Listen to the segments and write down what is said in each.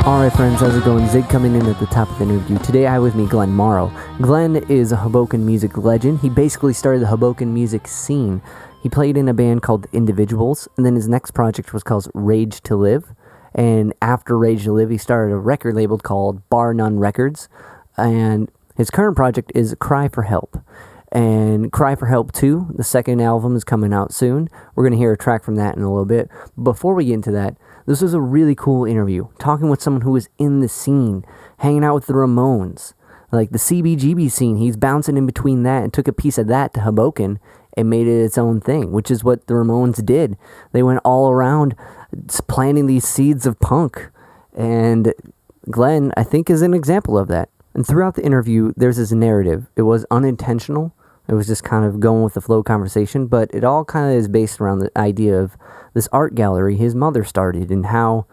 Alright friends, how's it going? Zig coming in at the top of the interview. Today I have with me Glenn Morrow. Glenn is a Hoboken music legend. He basically started the Hoboken music scene. He played in a band called The Individuals, and then his next project was called Rage to Live. And after Rage to Live, he started a record label called Bar None Records. And his current project is Cry for Help. And Cry for Help 2, the second album, is coming out soon. We're going to hear a track from that in a little bit. Before we get into that, this was a really cool interview, talking with someone who was in the scene, hanging out with the Ramones, like the CBGB scene. He's bouncing in between that and took a piece of that to Hoboken and made it its own thing, which is what the Ramones did. They went all around planting these seeds of punk, and Glenn, I think, is an example of that. And throughout the interview, there's this narrative. It was unintentional. It was just kind of going with the flow conversation, but it all kind of is based around the idea of this art gallery his mother started and how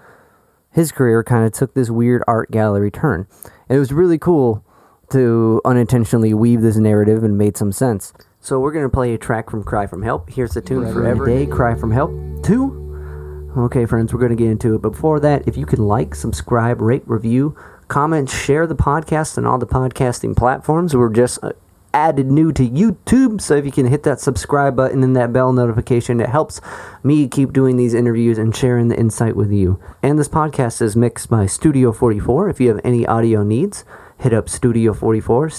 his career kind of took this weird art gallery turn. And it was really cool to unintentionally weave this narrative and made some sense. So we're going to play a track from Cry from Help. Here's the tune for every day, Cry from Help 2. Okay, friends, we're going to get into it. But before that, if you could like, subscribe, rate, review, comment, share the podcast on all the podcasting platforms. We're just added new to YouTube, so if you can hit that subscribe button and that bell notification, it helps me keep doing these interviews and sharing the insight with you. And this podcast is mixed by Studio 44. If you have any audio needs, hit up Studio 44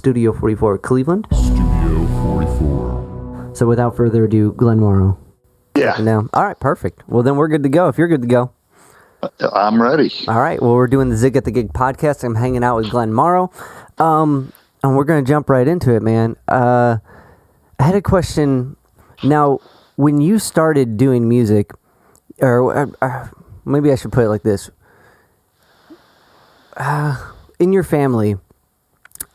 Cleveland. Studio 44. So without further ado, Glenn Morrow. Yeah. Now, all right, perfect. Well, then we're good to go. If you're good to go. I'm ready. All right. Well, we're doing the Zig At The Gig podcast. I'm hanging out with Glenn Morrow. And we're going to jump right into it, man. I had a question. Now, when you started doing music, or maybe I should put it like this. In your family,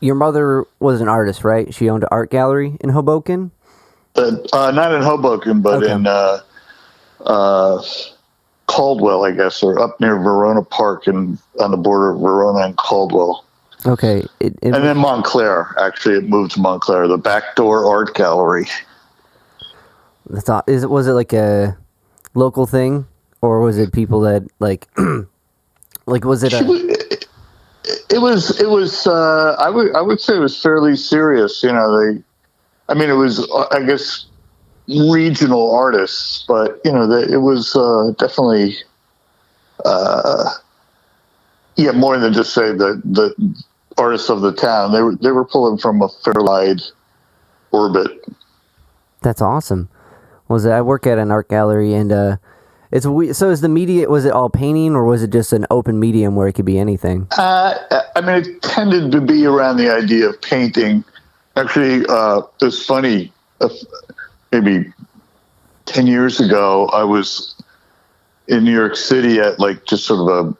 your mother was an artist, right? She owned an art gallery in Hoboken? Not in Hoboken, but okay. in Caldwell, I guess, or up near Verona Park and on the border of Verona and Caldwell. Okay. And then Montclair, actually, it moved to Montclair, the Backdoor Art Gallery. Was it like a local thing, or was it people that like was it? It was. I would say it was fairly serious. You know, it was, I guess, regional artists, but you know, it was definitely, more than just say the artists of the town. They were pulling from a fairly wide orbit. That's awesome. I work at an art gallery, and so is the media, was it all painting, or was it just an open medium where it could be anything? It tended to be around the idea of painting. Actually, it's funny, maybe 10 years ago, I was in New York City at like just sort of a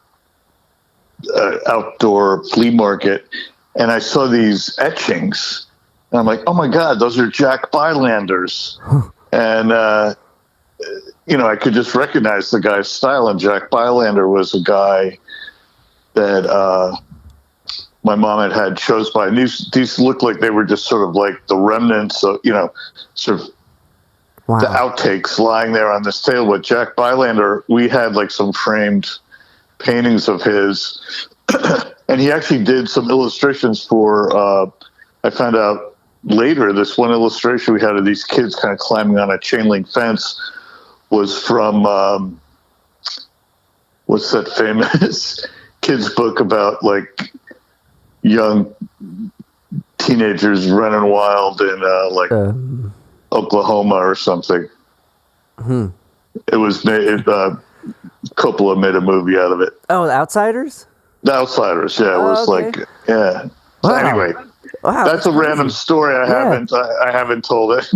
outdoor flea market, and I saw these etchings, and I'm like, oh my God, those are Jack Bylander's. And, I could just recognize the guy's style, and Jack Bylander was a guy that my mom had shows by. And these looked like they were just sort of like the remnants of, sort of wow. The outtakes lying there on this table. But Jack Bylander, we had like some framed paintings of his, and he actually did some illustrations for, I found out later, this one illustration we had of these kids kind of climbing on a chain link fence was from, what's that famous kids book about like young teenagers running wild in Oklahoma or something. It was made, Coppola made a movie out of it. Oh, The Outsiders? The Outsiders, yeah. It was okay. like, yeah. So wow. anyway, wow, that's a random story. I haven't told it.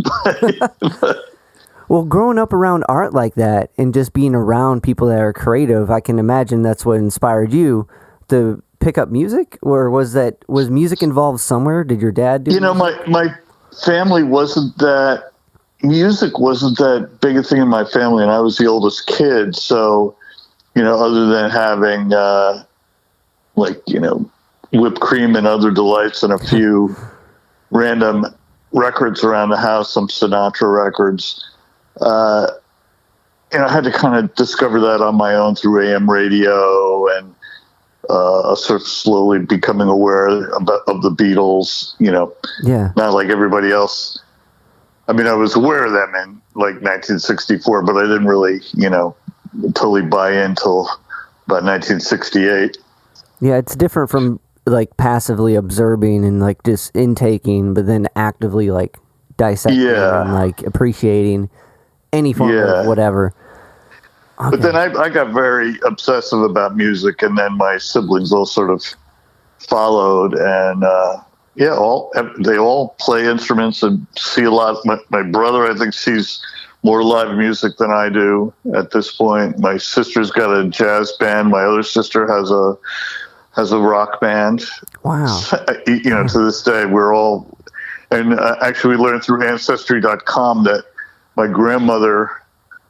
Well, growing up around art like that and just being around people that are creative, I can imagine that's what inspired you to pick up music, or was music involved somewhere? Did your dad do music? My family music wasn't that big a thing in my family, and I was the oldest kid, so other than having whipped cream and other delights and a few random records around the house, some Sinatra records, I had to kind of discover that on my own through AM radio and sort of slowly becoming aware of the Beatles, not like everybody else. I mean, I was aware of them in like 1964, but I didn't really, totally buy in until about 1968. Yeah, it's different from like passively observing and like just intaking, but then actively like dissecting and like appreciating any form of whatever. Okay. But then I got very obsessive about music, and then my siblings all sort of followed, and they all play instruments and see a lot. My brother, I think, sees more live music than I do at this point. My sister's got a jazz band. My other sister has a rock band. Wow. To this day, we're all, and actually we learned through Ancestry.com that my grandmother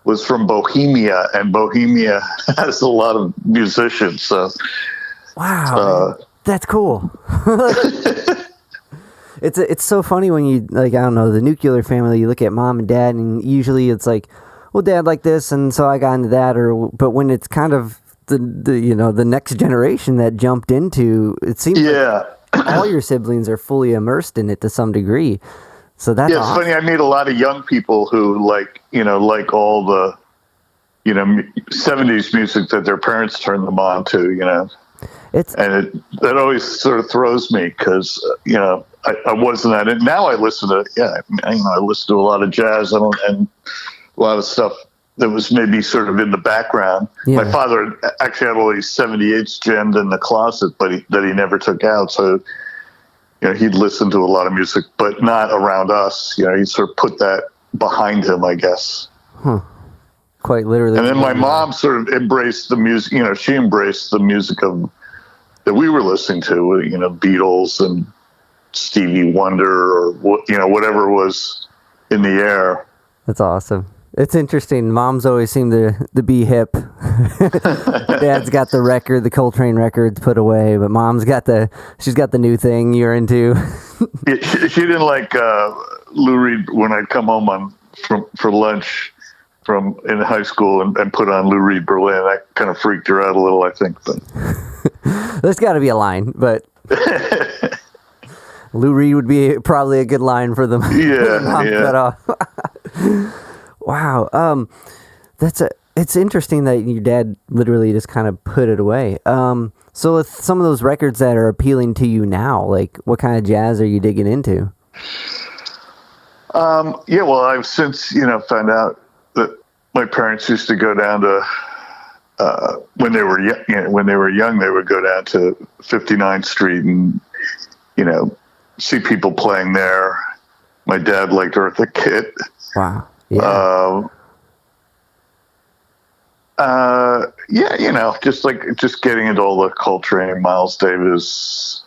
was from Bohemia, and Bohemia has a lot of musicians. So, wow, that's cool. It's so funny when you, like, I don't know, the nuclear family, you look at mom and dad, and usually it's like, well, dad liked this, and so I got into that, but when it's kind of the next generation that jumped into, it seems like all your siblings are fully immersed in it to some degree. So that's it's funny. I meet a lot of young people who like all the, 70s music that their parents turned them on to, that always sort of throws me because, I wasn't at it. Now I listen to, I listen to a lot of jazz and a lot of stuff that was maybe sort of in the background. Yeah. My father actually had all these 78s jammed in the closet, that he never took out. So, he'd listen to a lot of music, but not around us. He'd sort of put that behind him, I guess. Huh. Quite literally. And then my mom sort of embraced the music. She embraced the music that we were listening to. Beatles and Stevie Wonder, or whatever was in the air. That's awesome. It's interesting. Moms always seem to be hip. Dad's got the Coltrane records put away, but mom's she's got the new thing you're into. She didn't like Lou Reed when I'd come home for lunch in high school and put on Lou Reed Berlin. That kind of freaked her out a little, I think. But there's got to be a line, but Lou Reed would be probably a good line for them. Wow. It's interesting that your dad literally just kind of put it away. So with some of those records that are appealing to you now, like what kind of jazz are you digging into? Well, I've since, found out that my parents used to go down to, when they were young, they would go down to 59th Street and, see people playing there. My dad liked Eartha Kitt. Wow. Yeah. Just getting into all the Coltrane, Miles Davis,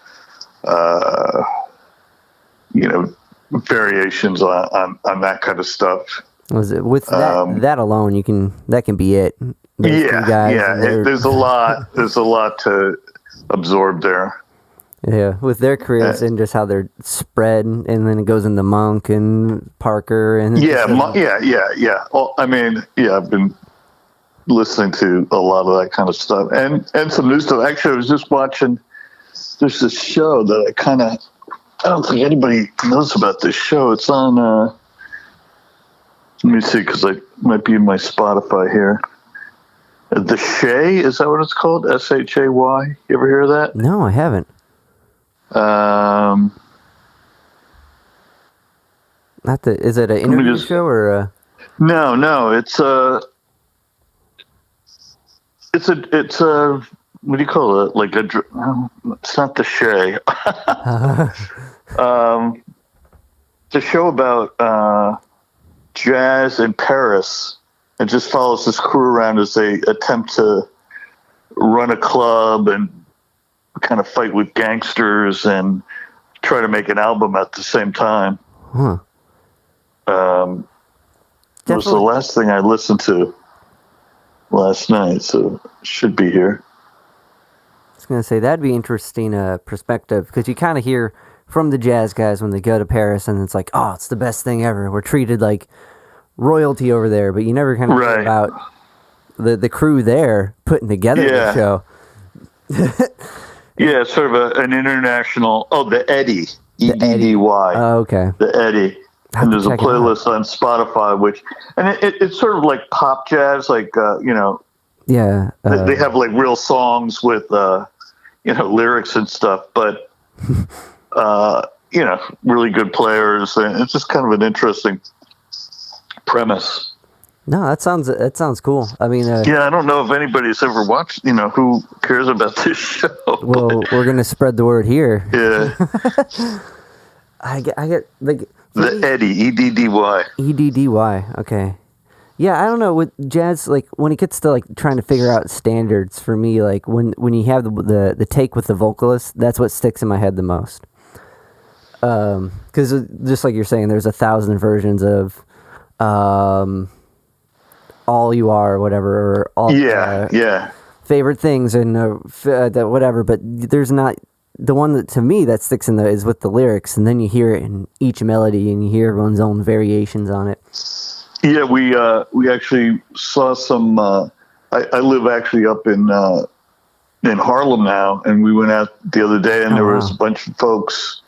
variations on that kind of stuff. Was it with that alone? That can be it. There's a lot to absorb there. Yeah, with their careers and just how they're spread, and then it goes into Monk and Parker and Well, I've been listening to a lot of that kind of stuff and some new stuff. Actually, I was just watching. There's this show that I don't think anybody knows about this show. It's on. Let me see, because I might be in my Spotify here. The Shay, is that what it's called? Shay. You ever hear of that? No, I haven't. Is it an interview show or a... No, it's a what do you call it? Like it's not the Shay. It's a show about jazz in Paris. It just follows this crew around as they attempt to run a club and kind of fight with gangsters and try to make an album at the same time. Huh. It was the last thing I listened to last night, so it should be here. I was going to say, that'd be interesting perspective, because you kind of hear from the jazz guys when they go to Paris, and it's like, oh, it's the best thing ever. We're treated like royalty over there, but you never kind of hear about the crew there putting together the show. Yeah, sort of an international. Oh, the Eddie, The Eddie. EDDY. Oh, okay. The Eddie. I'll And there's a check it out. playlist on Spotify, it's sort of like pop jazz, like Yeah. they have like real songs with lyrics and stuff, but really good players, and it's just kind of an interesting premise. No, that sounds cool. I mean, Yeah, I don't know if anybody's ever watched. Who cares about this show? well, we're gonna spread the word here. Yeah, I get like the Eddie, EDDY. EDDY. Okay. Yeah, I don't know with jazz. Like when it gets to like trying to figure out standards for me, like when you have the take with the vocalist, that's what sticks in my head the most. Because just like you're saying, there's 1,000 versions of All You Are, or whatever, or all Yeah. favorite things and whatever. But there's not the one that to me that sticks in the is with the lyrics, and then you hear it in each melody, and you hear everyone's own variations on it. Yeah, we actually saw some. I live actually up in Harlem now, and we went out the other day, and there was a bunch of folks,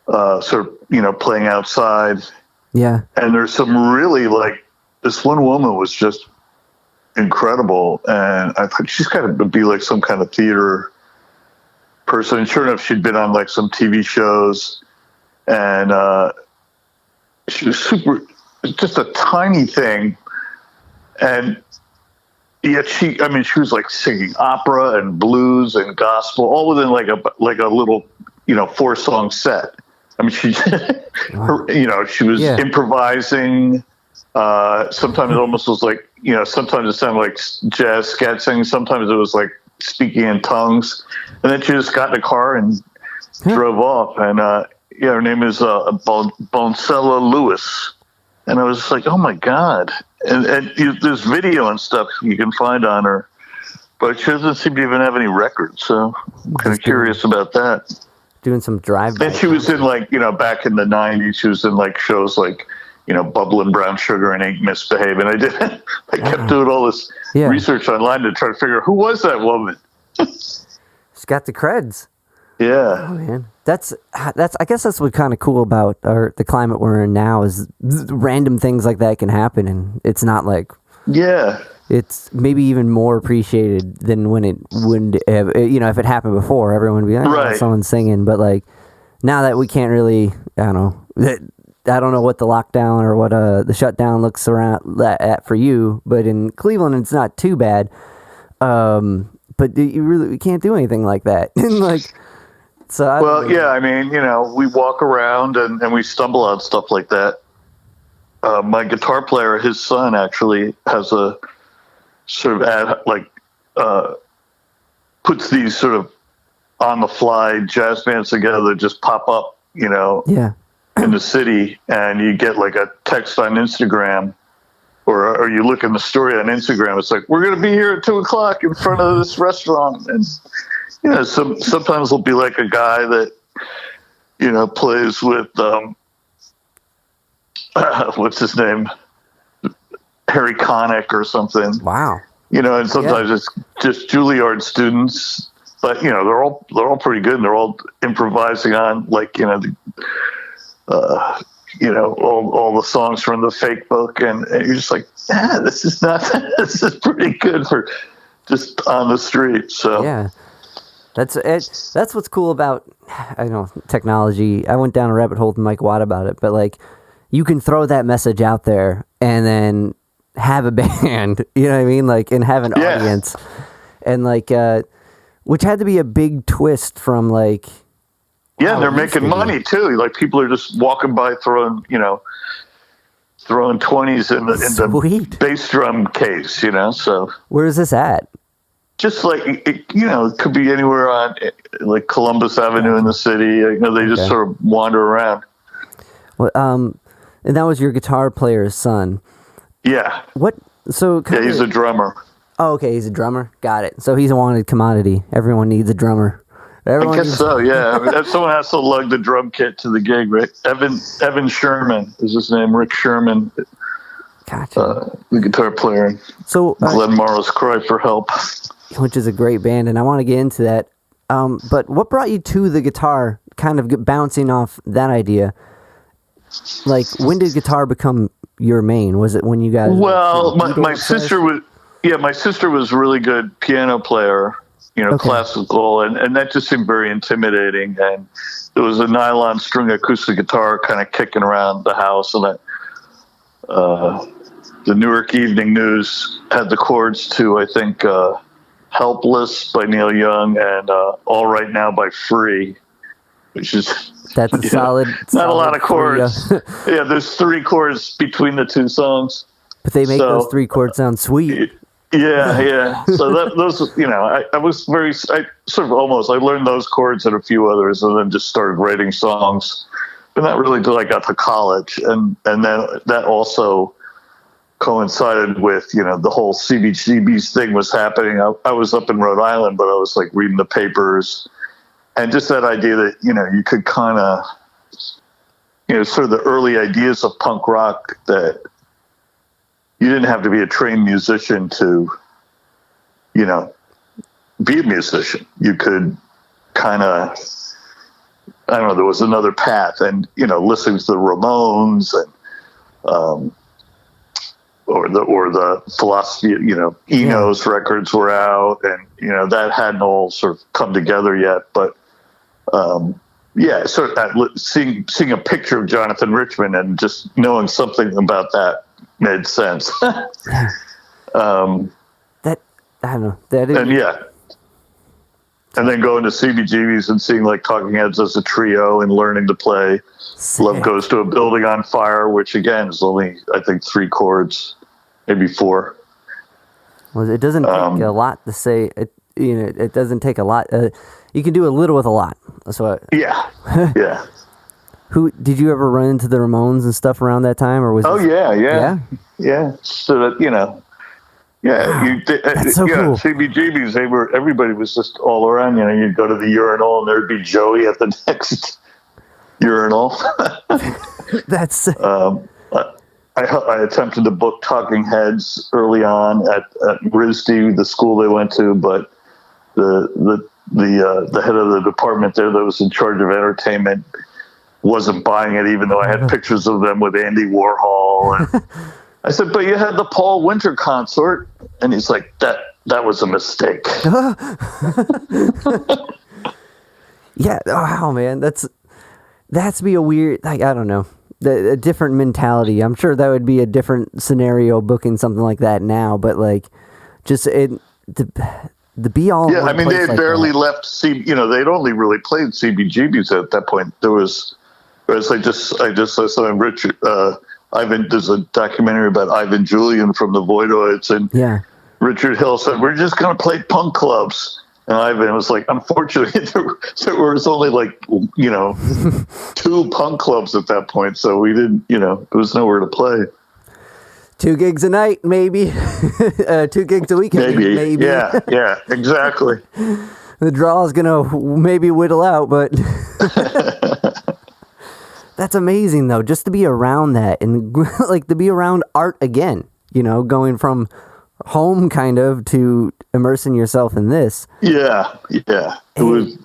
sort of playing outside. Yeah, and there's some really like this one woman was just incredible, and I thought she's got to be like some kind of theater person. And sure enough, she'd been on like some TV shows, and she was just a tiny thing, and yet she was like singing opera and blues and gospel all within like a little 4-song set. I mean, she she was improvising. Sometimes it almost was like sometimes it sounded like jazz sketching. Sometimes it was like speaking in tongues, and then she just got in a car and drove off. And her name is Boncella Lewis. And I was just like, oh my God. And there's video and stuff you can find on her, but she doesn't seem to even have any records. So I'm kind of curious about that. doing some drive. Then she was in like, back in the 90s, she was in like shows like, Bubbling Brown Sugar and Ain't Misbehaving. I kept doing all this research online to try to figure out who was that woman. She's got the creds. Yeah. Oh man, that's I guess that's what's kind of cool about the climate we're in now is random things like that can happen, and it's not like it's maybe even more appreciated than when it wouldn't have, if it happened before, everyone would be like, right. Someone's singing, but like now that we can't really, I don't know what the lockdown or what the shutdown looks around at for you, but in Cleveland it's not too bad. But we can't do anything like that. So I mean, we walk around and we stumble on stuff like that. My guitar player, his son actually has a sort of puts these sort of on the fly jazz bands together that just pop up, in the city, and you get like a text on Instagram, or you look in the story on Instagram. It's like, we're going to be here at 2:00 in front of this restaurant, and sometimes there'll be like a guy that plays with what's his name, Harry Connick or something. Wow. And sometimes it's just Juilliard students, but they're all pretty good, and they're all improvising on like all the songs from the Fake Book, and you're just like, this is pretty good for just on the street. So yeah, that's what's cool about technology. I went down a rabbit hole with Mike Watt about it, but like you can throw that message out there and then have a band, you know what I mean, like, and have an audience, and like which had to be a big twist from like. Yeah, they're making money too. Like people are just walking by throwing 20s in the bass drum case, So where is this at? Just like it could be anywhere on like Columbus Avenue in the city. They just sort of wander around. Well, and that was your guitar player's son. Yeah. What? So he's a drummer. Oh, okay, he's a drummer. Got it. So he's a wanted commodity. Everyone needs a drummer. I guess so, yeah. I mean, someone has to lug the drum kit to the gig, right? Evan Sherman is his name. Rick Sherman, gotcha. The guitar player. So Glenn Morrow's cry for help. which is a great band, and I want to get into that. But what brought you to the guitar? Kind of bouncing off that idea. Like, when did guitar become your main? Was it when you guys? Well, my sister was. Yeah, my sister was a really good piano player. Classical, and that just seemed very intimidating. And there was a nylon string acoustic guitar kind of kicking around the house, and the Newark Evening News had the chords to, I think, Helpless by Neil Young and All Right Now by Free, which is... That's a solid... Not a lot of chords. Yeah, there's 3 chords between the 2 songs. But they make those 3 chords sound sweet. Yeah. So those, I was I learned those chords and a few others, and then just started writing songs, but not really until I got to college. And then that also coincided with, the whole CBGB's thing was happening. I was up in Rhode Island, but I was like reading the papers, and just that idea that, you could kind of, sort of the early ideas of punk rock, that you didn't have to be a trained musician to, be a musician. You could kind of, I don't know, there was another path, and, listening to the Ramones and, or the philosophy, Eno's records were out, and, that hadn't all sort of come together yet. But, sort of seeing a picture of Jonathan Richman and just knowing something about that made sense. That, I don't know. That is, and then going to CBGBs and seeing like Talking Heads as a trio and learning to play Love Goes to a Building on Fire, which again is only, I think, 3 chords, maybe 4. Well, it doesn't take a lot to say. It doesn't take a lot. You can do a little with a lot. That's what. Yeah. Who did you ever run into the Ramones and stuff around that time, or was? Oh yeah. So that That's so cool. CBGBs, everybody was just all around. You'd go to the urinal and there'd be Joey at the next urinal. That's. I attempted to book Talking Heads early on at RISD, the school they went to, but the head of the department there that was in charge of entertainment wasn't buying it, even though I had pictures of them with Andy Warhol. And I said, "But you had the Paul Winter concert," and he's like, "That was a mistake." Yeah. Wow, man, that's be a weird. Like, I don't know. A different mentality. I'm sure that would be a different scenario booking something like that now, but like just the be all. Yeah, I mean, they had barely left they'd only really played CBGBs at that point. I just saw something, Richard, Ivan, there's a documentary about Ivan Julian from the Voidoids, and Richard Hill said, "We're just going to play punk clubs." And Ivan was like, "Unfortunately, there was only 2 punk clubs at that point, so we didn't, there was nowhere to play." 2 gigs a night, maybe. 2 gigs a weekend, maybe. Yeah, exactly. The draw is going to maybe whittle out, but... That's amazing, though, just to be around that and like to be around art again, going from home kind of to immersing yourself in this. Yeah. It was,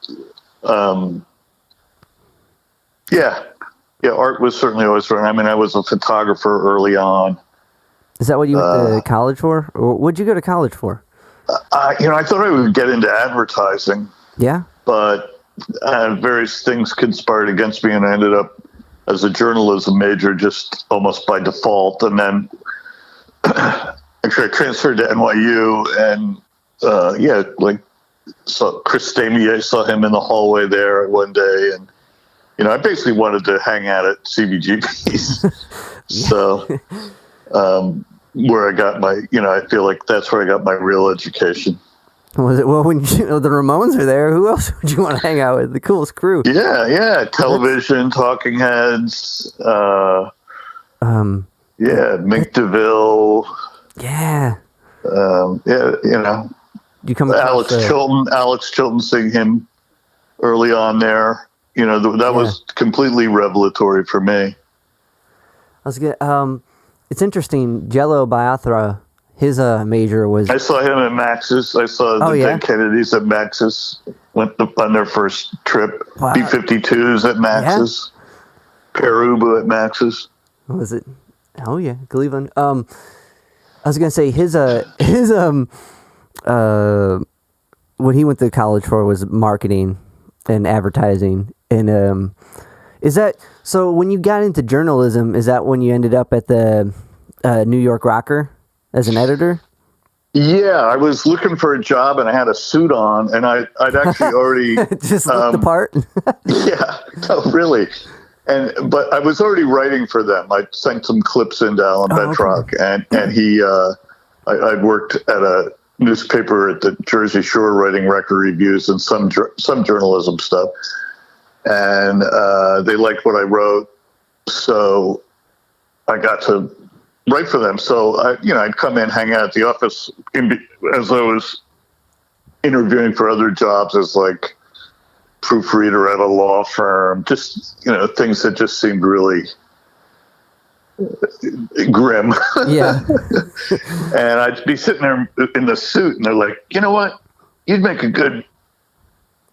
art was certainly always around. I mean, I was a photographer early on. Is that what you went to college for? Or what'd you go to college for? I thought I would get into advertising. Yeah. But various things conspired against me, and I ended up as a journalism major just almost by default. And then actually I transferred to NYU, and so Chris Stamier, saw him in the hallway there one day, and I basically wanted to hang out at CBGB's. So where I got my, I feel like that's where I got my real education. Was it? Well, when the Ramones are there, who else would you want to hang out with? The coolest crew. Yeah. Television, Talking Heads. Mick DeVille. Yeah. You come Alex Chilton, seeing him early on there. That was completely revelatory for me. I was good. It's interesting. Jello Biafra, His major was... I saw him at Max's. I saw the Dead Kennedys at Max's. Went on their first trip. Wow. B-52s at Max's. Yeah. Peruba at Max's. What was it? Oh yeah, Cleveland. I was gonna say his what he went to college for was marketing and advertising. And is that so? When you got into journalism, is that when you ended up at the NYRocker as an editor? Yeah, I was looking for a job and I had a suit on, and I'd actually already just looked the part. Yeah, no, really. But I was already writing for them. I sent some clips into Alan Bedrock, and he, I'd worked at a newspaper at the Jersey Shore writing record reviews and some journalism stuff, and they liked what I wrote, so I got to write for them. So I'd come in, hang out at the office as I was interviewing for other jobs as like proofreader at a law firm, just things that just seemed really grim. Yeah. And I'd be sitting there in the suit, and they're like, "You know what? You'd make a good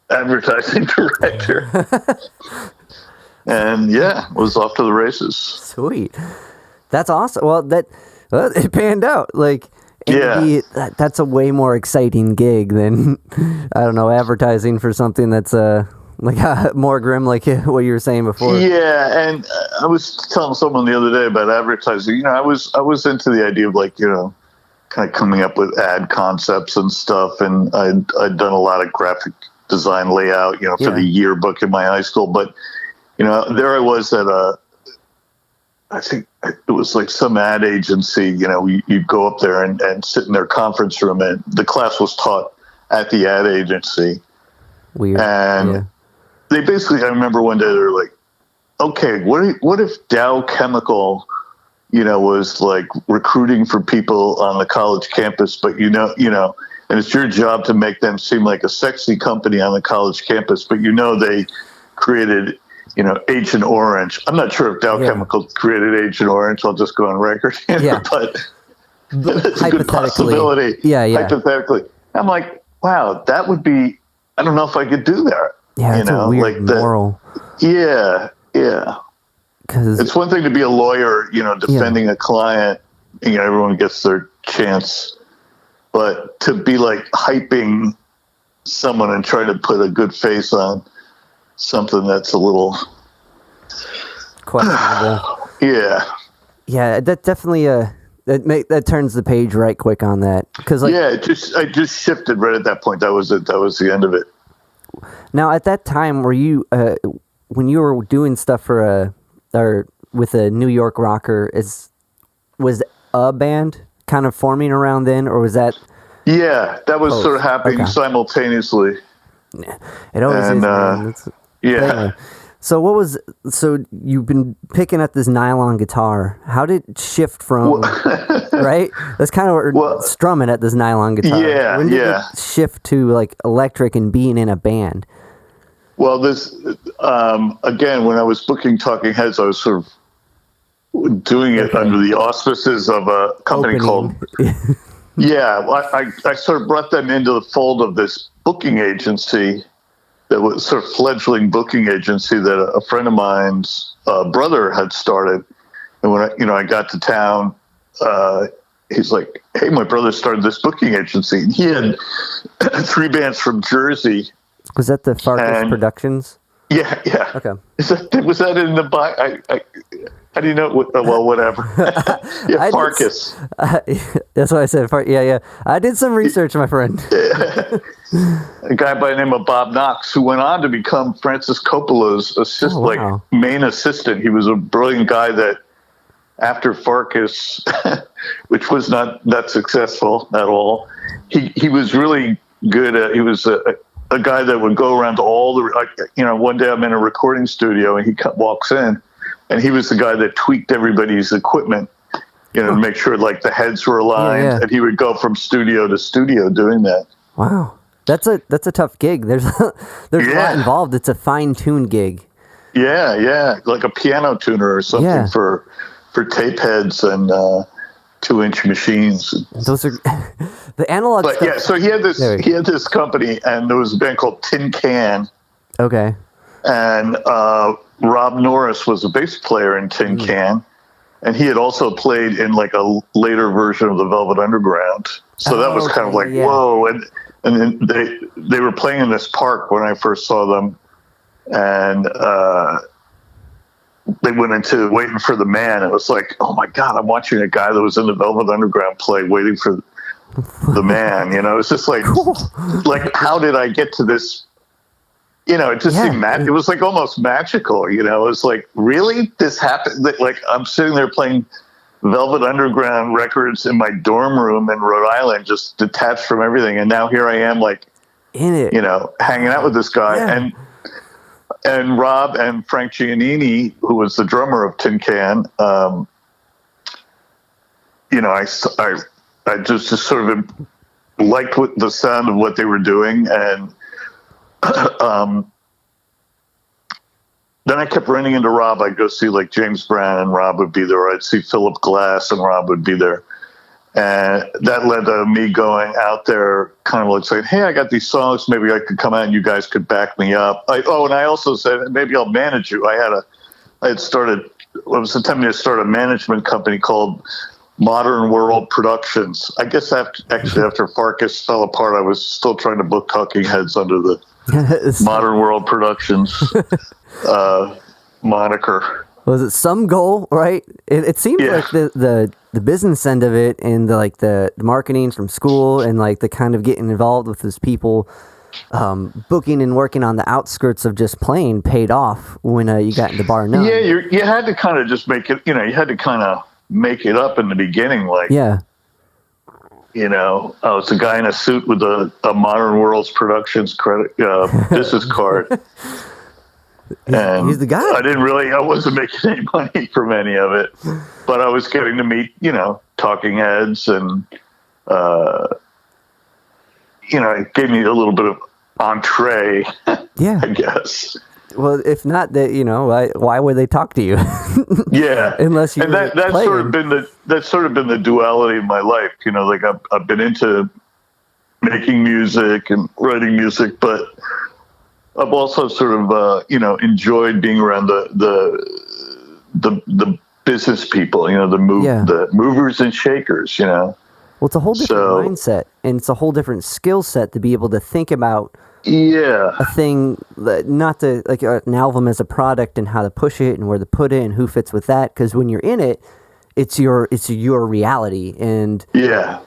advertising director." And was off to the races. Sweet. That's awesome. Well, it panned out. Like, that's a way more exciting gig than, I don't know, advertising for something that's more grim, like what you were saying before. Yeah, and I was telling someone the other day about advertising. I was into the idea of kind of coming up with ad concepts and stuff, and I'd done a lot of graphic design layout, for the yearbook in my high school. But there I was at I think it was like some ad agency, you'd go up there and sit in their conference room, and the class was taught at the ad agency. Weird. And they basically, I remember one day they were like, okay, what if Dow Chemical, was like recruiting for people on the college campus, but and it's your job to make them seem like a sexy company on the college campus, but they created Agent Orange. I'm not sure if Dow Chemical created Agent Orange. I'll just go on record. But it's a good possibility. Yeah. Hypothetically. I'm like, wow, that would be, I don't know if I could do that. Yeah, it's a weird moral. Yeah. Because it's one thing to be a lawyer, defending a client, everyone gets their chance. But to be like hyping someone and trying to put a good face on something that's a little questionable. Yeah, that definitely that turns the page right quick on that, because I just shifted right at that point. That was it. That was the end of it. Now, at that time, were you when you were doing stuff for with a NYRocker, was a band kind of forming around then, or was that? Yeah, that was sort of happening simultaneously. It always is. Man. Yeah. So you've been picking up this nylon guitar. How did it shift from, right? That's kind of strumming at this nylon guitar. Yeah, when did it shift to like electric and being in a band? Well, this, again, when I was booking Talking Heads, I was sort of doing it under the auspices of a company called... I sort of brought them into the fold of this booking agency that was sort of fledgling booking agency that a friend of mine's brother had started. And when I got to town, he's like, "Hey, my brother started this booking agency." And he had 3 bands from Jersey. Was that the Farkas Productions? Yeah. Okay. Was that in the how do you know? Well, whatever. Farkas. That's why I said Farkas. Yeah. I did some research, my friend. A guy by the name of Bob Knox, who went on to become Francis Coppola's main assistant. He was a brilliant guy that, after Farkas, which was not that successful at all, he was really good at. He was a guy that would go around to all the. One day I'm in a recording studio and he walks in. And he was the guy that tweaked everybody's equipment, to make sure like the heads were aligned. Yeah. And he would go from studio to studio doing that. Wow, that's a tough gig. There's a lot involved. It's a fine-tuned gig. Yeah, like a piano tuner or something for tape heads and 2-inch machines. Those are the analog But stuff. yeah, so he had this company, and there was a band called Tin Can, Okay. and Rob Norris was a bass player in Tin Can, and he had also played in like a later version of the Velvet Underground. So that was kind of like, whoa. And then they were playing in this park when I first saw them, and they went into Waiting for the Man. It was like, oh my God, I'm watching a guy that was in the Velvet Underground play Waiting for the Man. You know, it's just like, like, how did I get to this? You know, it just seemed it was like almost magical. You know, it was like, really, this happened? Like, I'm sitting there playing Velvet Underground records in my dorm room in Rhode Island, just detached from everything, and now here I am, like, in it, you know, hanging out with this guy, and Rob and Frank Giannini, who was the drummer of Tin Can. You know, I just sort of liked the sound of what they were doing, and then I kept running into Rob. I'd go see like James Brown, and Rob would be there. Or I'd see Philip Glass, and Rob would be there. And that led to me going out there, kind of like saying, hey, I got these songs. Maybe I could come out and you guys could back me up. And I also said, maybe I'll manage you. I was attempting to start a management company called Modern World Productions. I guess after Farkas fell apart, I was still trying to book Talking Heads under the Modern World Productions moniker. Was it some goal, right? It seems like the business end of it, and the marketing from school, and like the kind of getting involved with those people, booking and working on the outskirts of just playing paid off when you got into Bar None. Yeah, you had to kind of just make it. You know, you had to kind of make it up in the beginning, like you know, I was a guy in a suit with a Modern Worlds Productions credit business card. And he's the guy. I wasn't making any money from any of it, but I was getting to meet, you know, Talking Heads, and, you know, it gave me a little bit of entree, I guess. Well, if not that, you know, why would they talk to you? Unless you. And that's sort of been the duality of my life. You know, like I've been into making music and writing music, but I've also sort of, you know, enjoyed being around the business people, you know, the movers and shakers, you know. Well, it's a whole different mindset, and it's a whole different skill set to be able to think about a thing, not to like an album as a product and how to push it and where to put it and who fits with that. Because when you're in it, it's your reality, and it's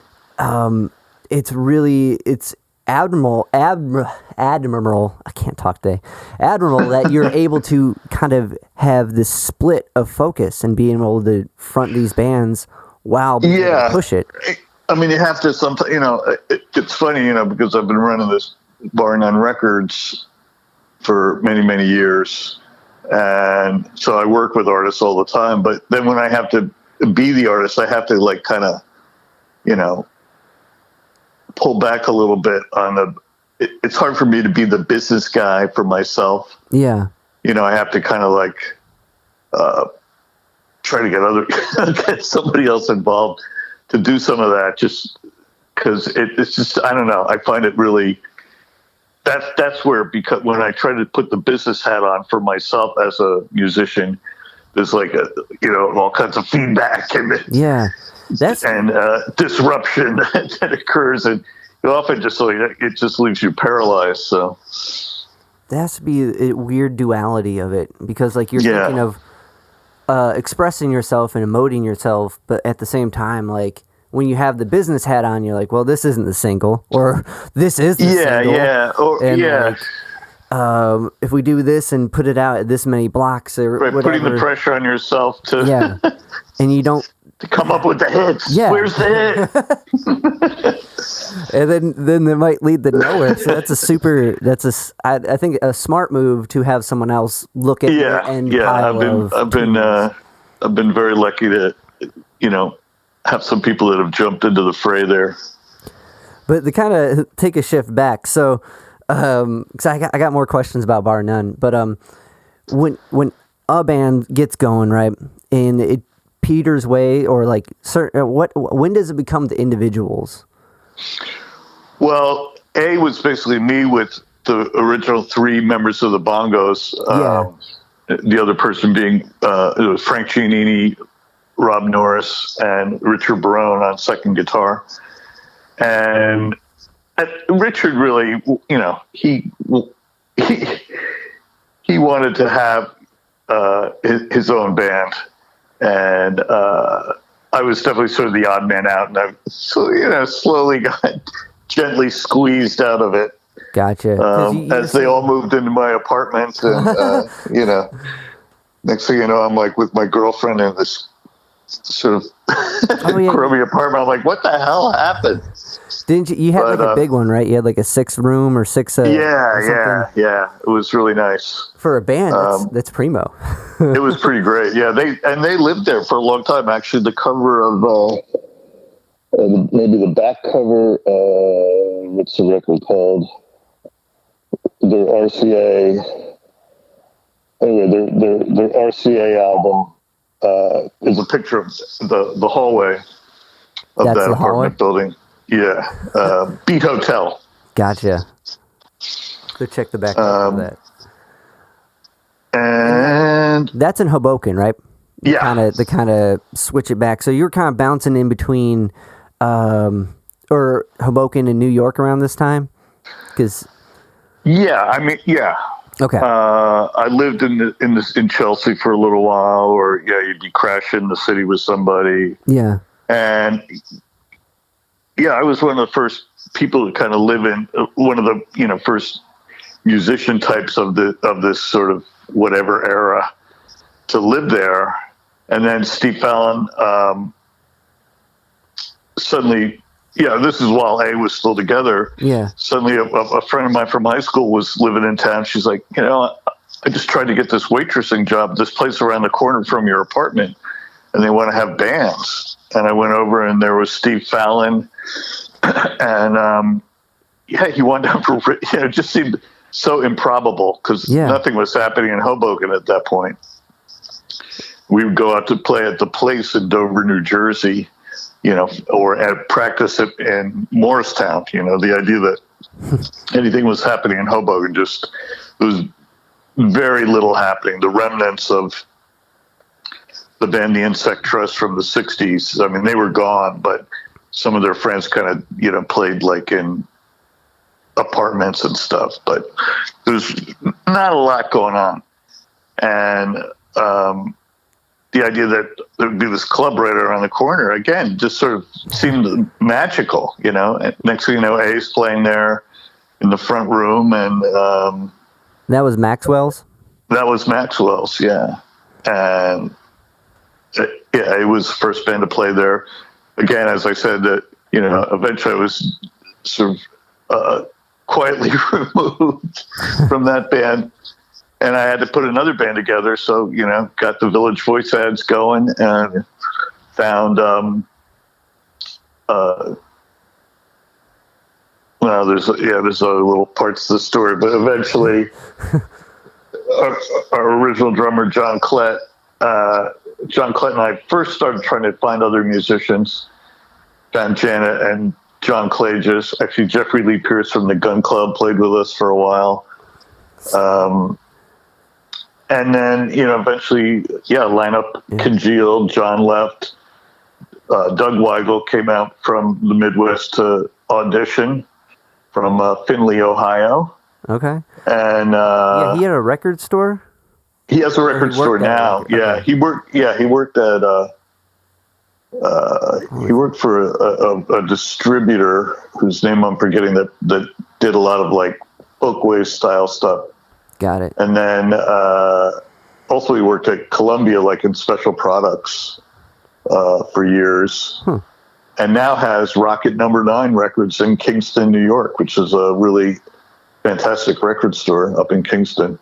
admirable. I can't talk today. Admirable that you're able to kind of have this split of focus and being able to front these bands while being able to push it. I mean, you have to sometimes, you know, it's funny, you know, because I've been running this Bar None Records for many, many years. And so I work with artists all the time. But then when I have to be the artist, I have to like kind of, you know, pull back a little bit on it's hard for me to be the business guy for myself. Yeah. You know, I have to kind of like try to get somebody else involved to do some of that, just because it's just, I don't know. I find it really, that's where, because when I try to put the business hat on for myself as a musician, there's like all kinds of feedback and disruption that occurs, and it often just it just leaves you paralyzed. So there has to be a weird duality of it, because like you're thinking of expressing yourself and emoting yourself, but at the same time, like when you have the business hat on, you're like, well, this isn't the single, or this is the single. If we do this and put it out at this many blocks, or whatever, putting the pressure on yourself to and you don't to come up with the hits. Where's the hit? And then they might lead to nowhere. So I think a smart move to have someone else look at your end pile I've been very lucky to, you know, have some people that have jumped into the fray there. But to kind of take a shift back, so because I got more questions about Bar None, but when a band gets going, right, and Peter's Way, or like certain, when does it become the Individuals? Well, A was basically me with the original 3 members of the Bongos. The other person being it was Frank Giannini, Rob Norris, and Richard Barone on second guitar. And Richard really, he wanted to have his own band, and I was definitely sort of the odd man out, and I slowly got gently squeezed out of it. Gotcha. As they all moved into my apartment, and next thing you know, I'm like with my girlfriend in this sort of crummy apartment. I'm like, what the hell happened? Didn't you had like a big one, right? You had like a 6-room or 6. Yeah. It was really nice for a band. That's primo. It was pretty great. Yeah, they lived there for a long time. Actually, the cover of maybe the back cover. What's the record called? Their RCA. Anyway, their RCA album is a picture of the hallway of that apartment building. Yeah, Beat Hotel. Gotcha. Go check the back of that. And that's in Hoboken, right? Yeah. They kind of switch it back. So you were kind of bouncing in between, or Hoboken and New York around this time, because. Yeah. Okay. I lived in Chelsea for a little while, or you'd be crashing the city with somebody. Yeah. And I was one of the first people to kind of live in one of the first musician types of this sort of whatever era to live there. And then Steve Fallon suddenly. Yeah, this is while A was still together. Yeah. Suddenly, a friend of mine from high school was living in town. She's like, I just tried to get this waitressing job, this place around the corner from your apartment, and they want to have bands. And I went over, and there was Steve Fallon, and he wanted to. It just seemed so improbable because nothing was happening in Hoboken at that point. We would go out to play at the Place in Dover, New Jersey. Or at practice in Morristown, the idea that anything was happening in Hoboken, there was very little happening. The remnants of the band The Insect Trust from the 60s, I mean, they were gone, but some of their friends kind of, played like in apartments and stuff, but there's not a lot going on. And, the idea that there would be this club right around the corner, again, just sort of seemed magical, And next thing you know, A's playing there in the front room. And that was Maxwells? That was Maxwells, yeah. And it was the first band to play there. Again, as I said, that eventually I was sort of quietly removed from that band. And I had to put another band together, so got the Village Voice ads going, and found there's other little parts of the story, but eventually our original drummer John Klett and I first started trying to find other musicians. Found Janet and John Clages. Actually, Jeffrey Lee Pierce from the Gun Club played with us for a while. And then, eventually, lineup congealed. John left. Doug Weigel came out from the Midwest to audition from Findlay, Ohio. Okay. And he had a record store? He has a record store now. Yeah, he worked at he worked for a distributor whose name I'm forgetting that did a lot of like Folkways style stuff. Got it. And then also he worked at Columbia, like in special products for years. And now has Rocket Number 9 Records in Kingston, New York, which is a really fantastic record store up in Kingston,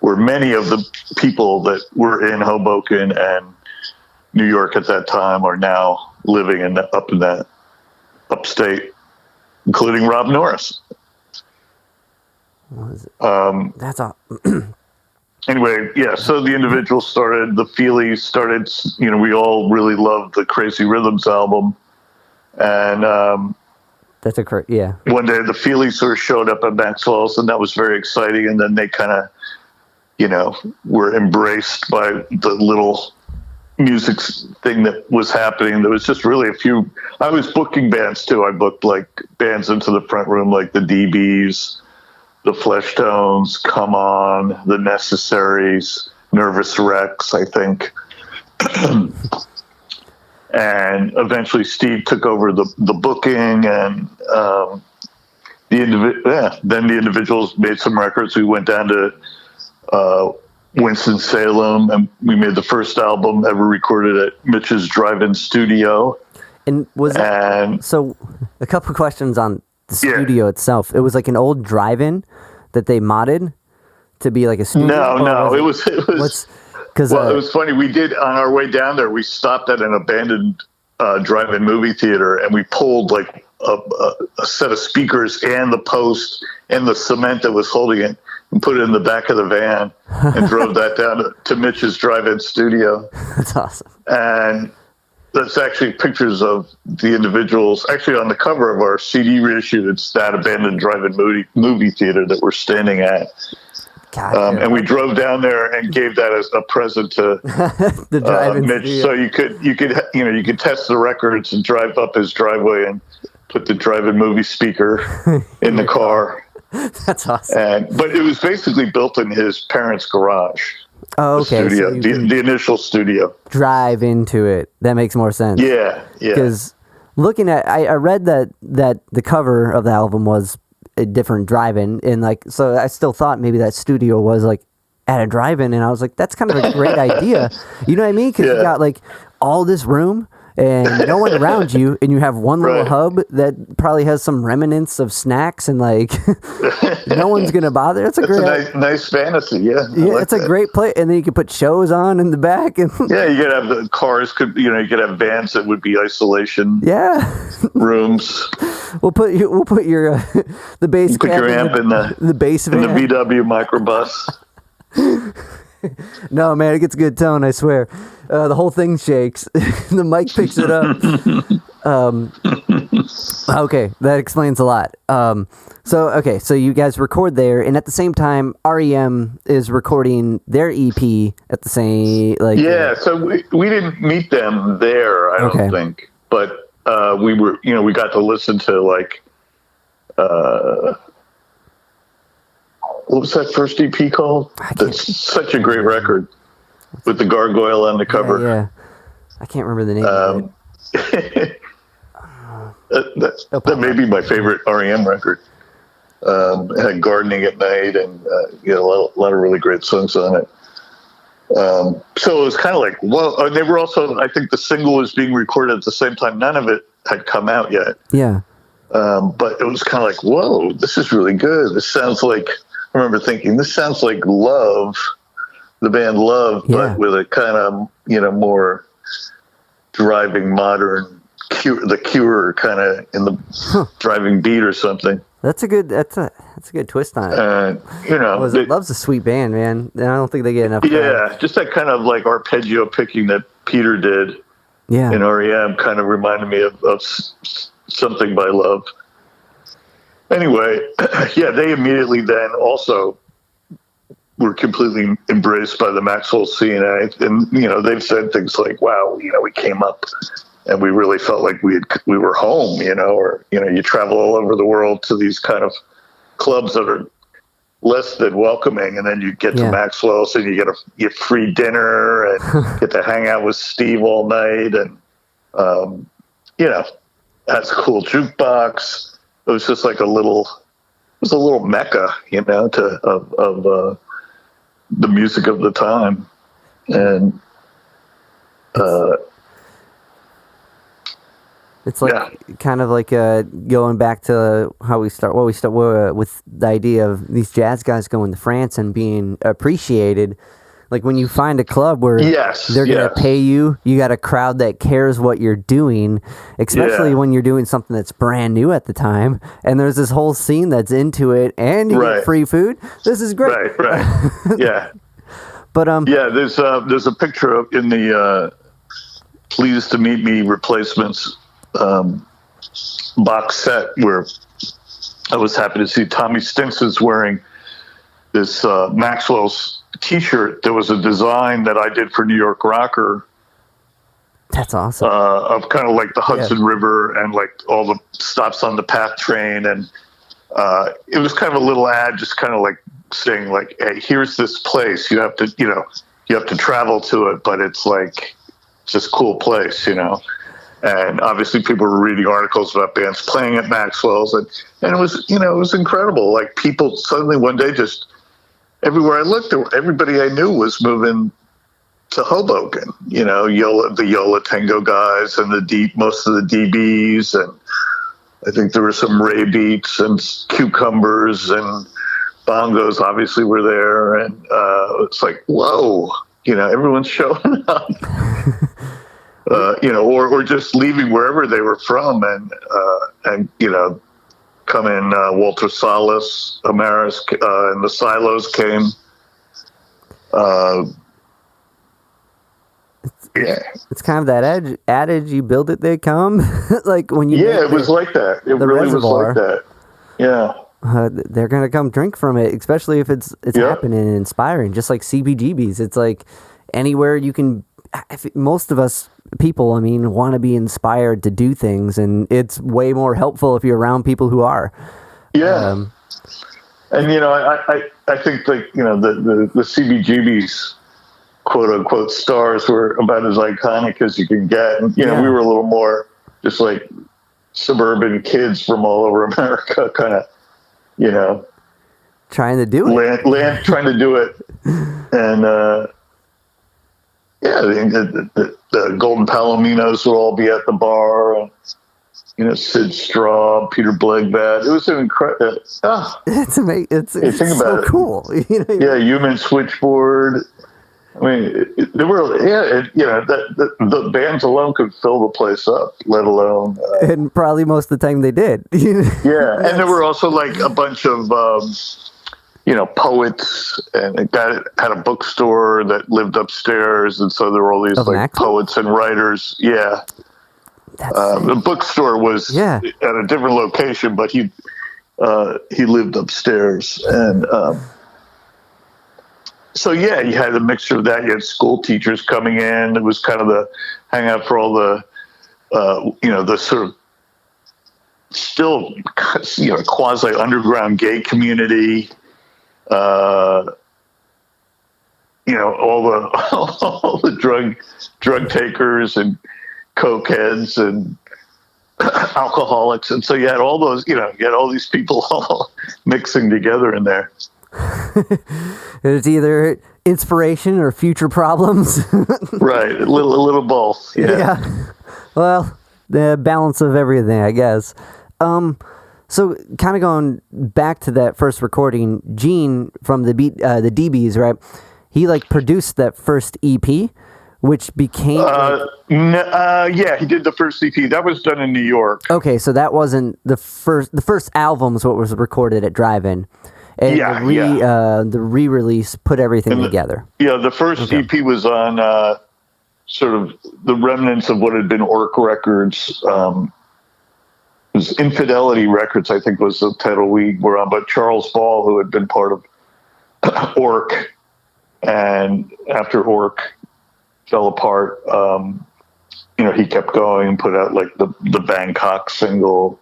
where many of the people that were in Hoboken and New York at that time are now living up in that upstate, including Rob Norris. That's a anyway, yeah. So the Individuals started. The Feelies started. You know, we all really loved the Crazy Rhythms album, and that's a yeah. One day the Feelies sort of showed up at Maxwell's, and that was very exciting. And then they kind of, you know, were embraced by the little music thing that was happening. There was just really a few. I was booking bands too. I booked like bands into the front room, like the DBs, the Flesh Tones, Come On, the Necessaries, Nervous Wrecks, I think. And eventually Steve took over the booking, and then the Individuals made some records. We went down to Winston-Salem, and we made the first album ever recorded at Mitch's drive-in studio. And so a couple questions on the studio itself. It was like an old drive-in that they modded to be like a studio? No, it was it was funny. We did, on our way down there, we stopped at an abandoned drive-in movie theater, and we pulled like a set of speakers and the post and the cement that was holding it and put it in the back of the van and drove that down to Mitch's drive-in studio. That's awesome. And that's actually pictures of the Individuals. Actually, on the cover of our CD reissue, it's that abandoned drive-in movie theater that we're standing at. And we drove down there and gave that as a present to the Mitch, studio. So you could test the records and drive up his driveway and put the drive-in movie speaker in the car. That's awesome. But it was basically built in his parents' garage. Oh, okay. The studio, so the initial studio. Drive into it. That makes more sense. Yeah. Because looking at, I read that the cover of the album was a different drive-in, and like, so I still thought maybe that studio was like at a drive-in, and I was like, that's kind of a great idea. You know what I mean? Because you got like all this room and no one around you, and you have one little hub that probably has some remnants of snacks, and like no one's gonna bother. That's a nice fantasy. Yeah, it's a great place, and then you could put shows on in the back, and yeah, you could have the cars. You could have vans that would be isolation. Yeah, rooms. We'll put your the bass. Put your amp in the bass in the VW microbus. No, man, it gets a good tone, I swear. The whole thing shakes. The mic picks it up. Okay, that explains a lot. So you guys record there, and at the same time, REM is recording their EP at the same, like... Yeah, so we didn't meet them there, I don't think. But we were, we got to listen to, like... what was that first EP called? That's such a great record with the gargoyle on the cover. Yeah. I can't remember the name of it. That may be my favorite REM record. It had Gardening at Night, and a lot of really great songs on it. So it was kind of like, whoa. And they were also, I think the single was being recorded at the same time. None of it had come out yet. Yeah. But it was kind of like, whoa, this is really good. This sounds like... I remember thinking, this sounds like Love, the band Love, but with a kind of, more driving modern, the Cure kind of in the driving beat or something. That's a good twist on it. Love's a sweet band, man. I don't think they get enough. Yeah, just that kind of like arpeggio picking that Peter did in REM kind of reminded me of something by Love. Anyway, they immediately then also were completely embraced by the Maxwell scene. And they've said things like, wow, we came up and we really felt like we were home, or, you travel all over the world to these kind of clubs that are less than welcoming. And then you get to Maxwell's and you get free dinner and get to hang out with Steve all night. And, that's a cool jukebox. It was just like a little mecca, of the music of the time, and it's like kind of like going back to how we start with the idea of these jazz guys going to France and being appreciated. Like when you find a club where they're going to pay you, you got a crowd that cares what you're doing, especially when you're doing something that's brand new at the time. And there's this whole scene that's into it, and you get free food. This is great. Right. Yeah. But yeah, there's a picture in the Pleased to Meet Me replacements box set where I was happy to see Tommy Stinks is wearing this Maxwell's T-shirt. There was a design that I did for NYRocker. That's awesome. Of kind of like the Hudson River and like all the stops on the PATH train, and it was kind of a little ad, just kind of like saying like, "Hey, here's this place. You have to travel to it, but it's like just a cool place, you know." And obviously, people were reading articles about bands playing at Maxwell's, and it was incredible. Like people suddenly one day, just everywhere I looked, everybody I knew was moving to Hoboken, you know, the Yola Tango guys and most of the DBs, and I think there were some Ray Beats and Cucumbers and Bongos obviously were there, and it's like, whoa, you know, everyone's showing up, you know, or just leaving wherever they were from, and you know, come in Walter Salas, Amaris, and the Silos came. Yeah, it's kind of that adage, you build it, they come. Like when you it was like that. It really reservoir, was like that. Yeah, they're gonna come drink from it, especially if it's happening and inspiring. Just like CBGBs, it's like anywhere you can. Most of us people, I mean, want to be inspired to do things, and it's way more helpful if you're around people who are. Yeah, and you know, I think like, you know, the CBGBs, quote unquote, stars were about as iconic as you can get. And, you know, we were a little more just like suburban kids from all over America, kind of, you know, trying to do it, trying to do it. And, the Golden Palominos would all be at the bar, and, you know, Sid Straw, Peter Blegbat. It was an incredible. It's amazing. It's so cool. You know, yeah, Human Switchboard. I mean, there were, you know, the bands alone could fill the place up, let alone. And probably most of the time they did. Yeah, and there were also like a bunch of, you know, poets, and a guy that had a bookstore that lived upstairs, and so there were all these like Maxwell? Poets and writers. Yeah. The bookstore was at a different location, but he lived upstairs, and so you had a mixture of that. You had school teachers coming in. It was kind of the hangout for all the you know, the sort of still, you know, quasi underground gay community. You know, all the drug takers and cokeheads and alcoholics, and so you had all those, you know, you had all these people all mixing together in there. It's either inspiration or future problems. Right, a little both. Yeah. Well, the balance of everything, I guess. So kind of going back to that first recording, Gene from the DBs, right? He like produced that first EP, which became he did the first EP. That was done in New York. Okay, so that wasn't the first. The first album is what was recorded at Drive-In. And the re-release put everything together. Yeah, the first EP was on sort of the remnants of what had been Orc Records. It was Infidelity Records, I think was the title we were on. But Charles Ball, who had been part of Orc, and after Orc fell apart, you know, he kept going and put out like the Bangkok single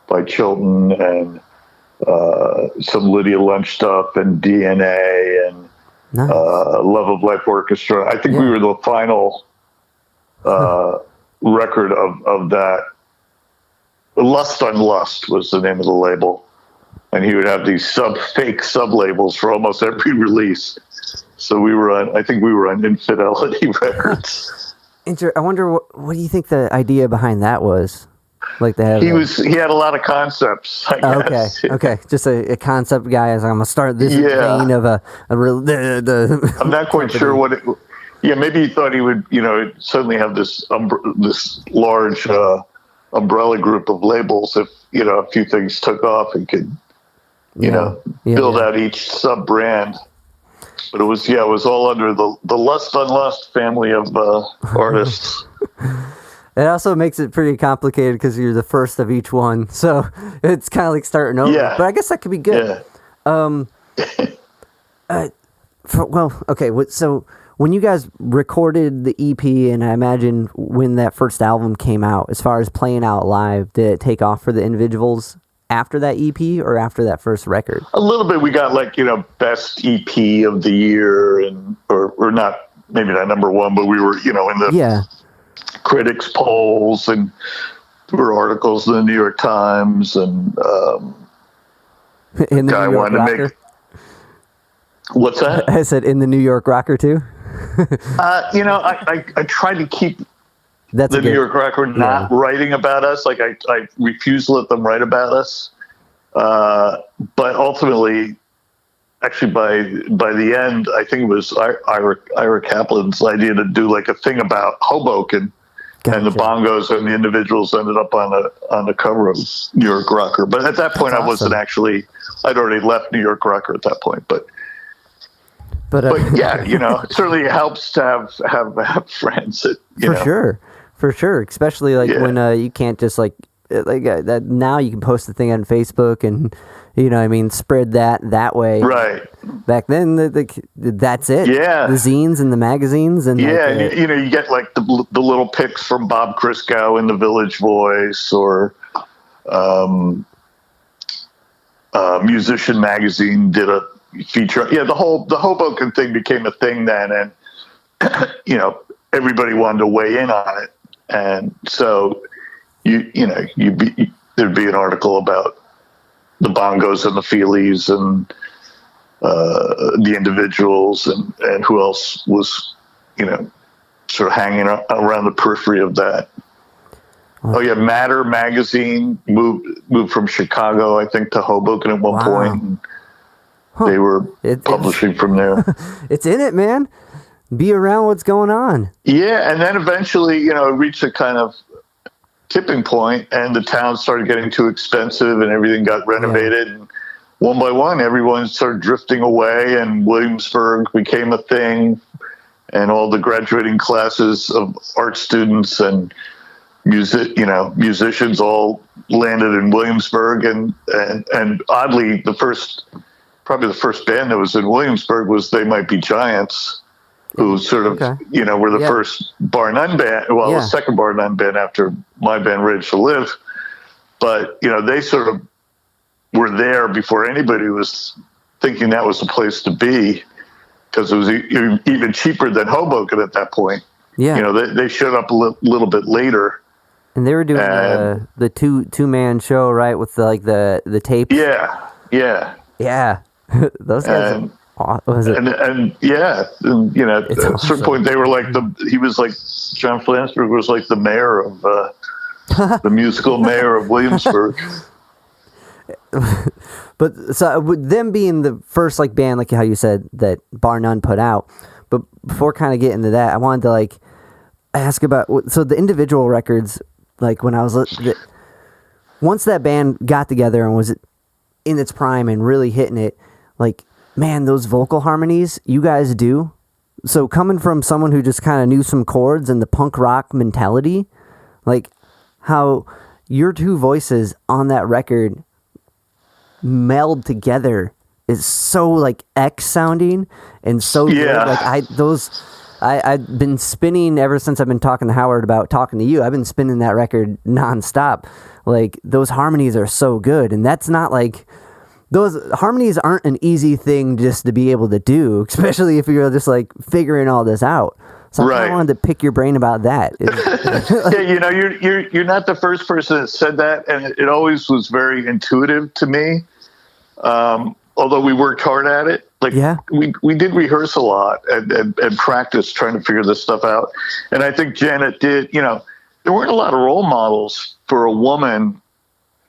by Chilton, and some Lydia Lunch stuff, and DNA, and Love of Life Orchestra. I think we were the final record of that. Lust on Lust was the name of the label, and he would have these fake sub labels for almost every release. So I think we were on Infidelity Records. I wonder what do you think the idea behind that was? Like he had a lot of concepts, I guess. Okay. Just a concept guy. I'm gonna start this vein of I'm not quite sure what it. Yeah, maybe he thought he would, you know, suddenly have this large umbrella group of labels if, you know, a few things took off and could, you know, build out each sub brand. But it was all under the Lust Unlust family of artists. It also makes it pretty complicated because you're the first of each one, so it's kind of like starting over. Yeah. But I guess that could be good. Yeah. So when you guys recorded the EP, and I imagine when that first album came out, as far as playing out live, did it take off for the Individuals after that EP or after that first record? A little bit. We got best EP of the year, or not, maybe not number one, but we were in the critics polls, and there were articles in the New York Times, and in the New York Rocker? What's that? I said in the New York Rocker too. I tried to keep the New York Rocker not writing about us. Like I refuse to let them write about us. But ultimately, actually by the end, I think it was Ira Kaplan's idea to do like a thing about Hoboken. Gotcha. And the Bongos and the Individuals ended up on the cover of New York Rocker. But at that point, I wasn't actually. I'd already left New York Rocker at that point. But yeah, it certainly helps to have friends. For sure, especially when you can't just like that. Now you can post the thing on Facebook and spread that way. Right. Back then, that's it. Yeah. The zines and the magazines and you get like the little pics from Bob Christgau in the Village Voice or Musician Magazine did a feature. Yeah, the Hoboken thing became a thing then, and everybody wanted to weigh in on it, and so there'd be an article about the Bongos and the Feelies and the Individuals and who else was sort of hanging around the periphery of that. Oh yeah, Matter magazine moved from Chicago, I think, to Hoboken at one point. And they were publishing from there. It's in it, man. Be around what's going on. Yeah, and then eventually, it reached a kind of tipping point, and the town started getting too expensive, and everything got renovated. Yeah. And one by one, everyone started drifting away, and Williamsburg became a thing, and all the graduating classes of art students and musicians all landed in Williamsburg, and oddly, probably the first band that was in Williamsburg was They Might Be Giants, who sort of, were the first Bar None band, the second Bar None band after my band Rage to Live. But, they sort of were there before anybody was thinking that was the place to be, because it was even cheaper than Hoboken at that point. Yeah. They showed up a little bit later. And they were doing the two-man show, right, with the tapes? Yeah, yeah. Yeah. Those guys at a certain point they were like John Flansburgh was like the mayor of the musical mayor of Williamsburg. But so with them being the first band, like how you said that Bar None put out, but before kind of getting into that, I wanted to ask about the Individual records. When I was once that band got together and was in its prime and really hitting it, man, those vocal harmonies you guys do. So coming from someone who just kind of knew some chords and the punk rock mentality, how your two voices on that record meld together is so X sounding and so good. I've been spinning ever since I've been talking to Howard about talking to you. I've been spinning that record nonstop. Those harmonies are so good, and that's not those harmonies aren't an easy thing just to be able to do, especially if you're just figuring all this out. So I wanted to pick your brain about that. Yeah, you're not the first person that said that, and it always was very intuitive to me. Although we worked hard at it, we did rehearse a lot and practice trying to figure this stuff out. And I think Janet did. There weren't a lot of role models for a woman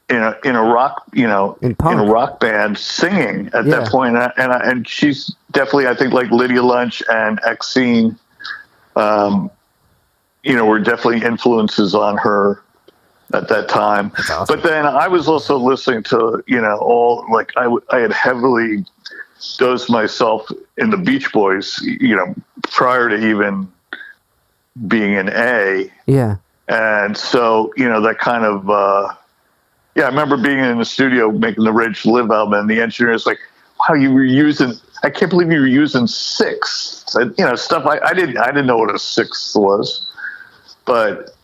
in a rock, in a rock band singing at that point. And she's definitely, I think, Lydia Lunch and Exene, were definitely influences on her at that time. Awesome. But then I was also listening to, I had heavily dosed myself in the Beach Boys, prior to even being an A. Yeah. And so, that kind of, I remember being in the studio making the Rage to Live album, and the engineer's like, wow, I can't believe you were using sixths. Stuff I didn't know what a sixth was. But,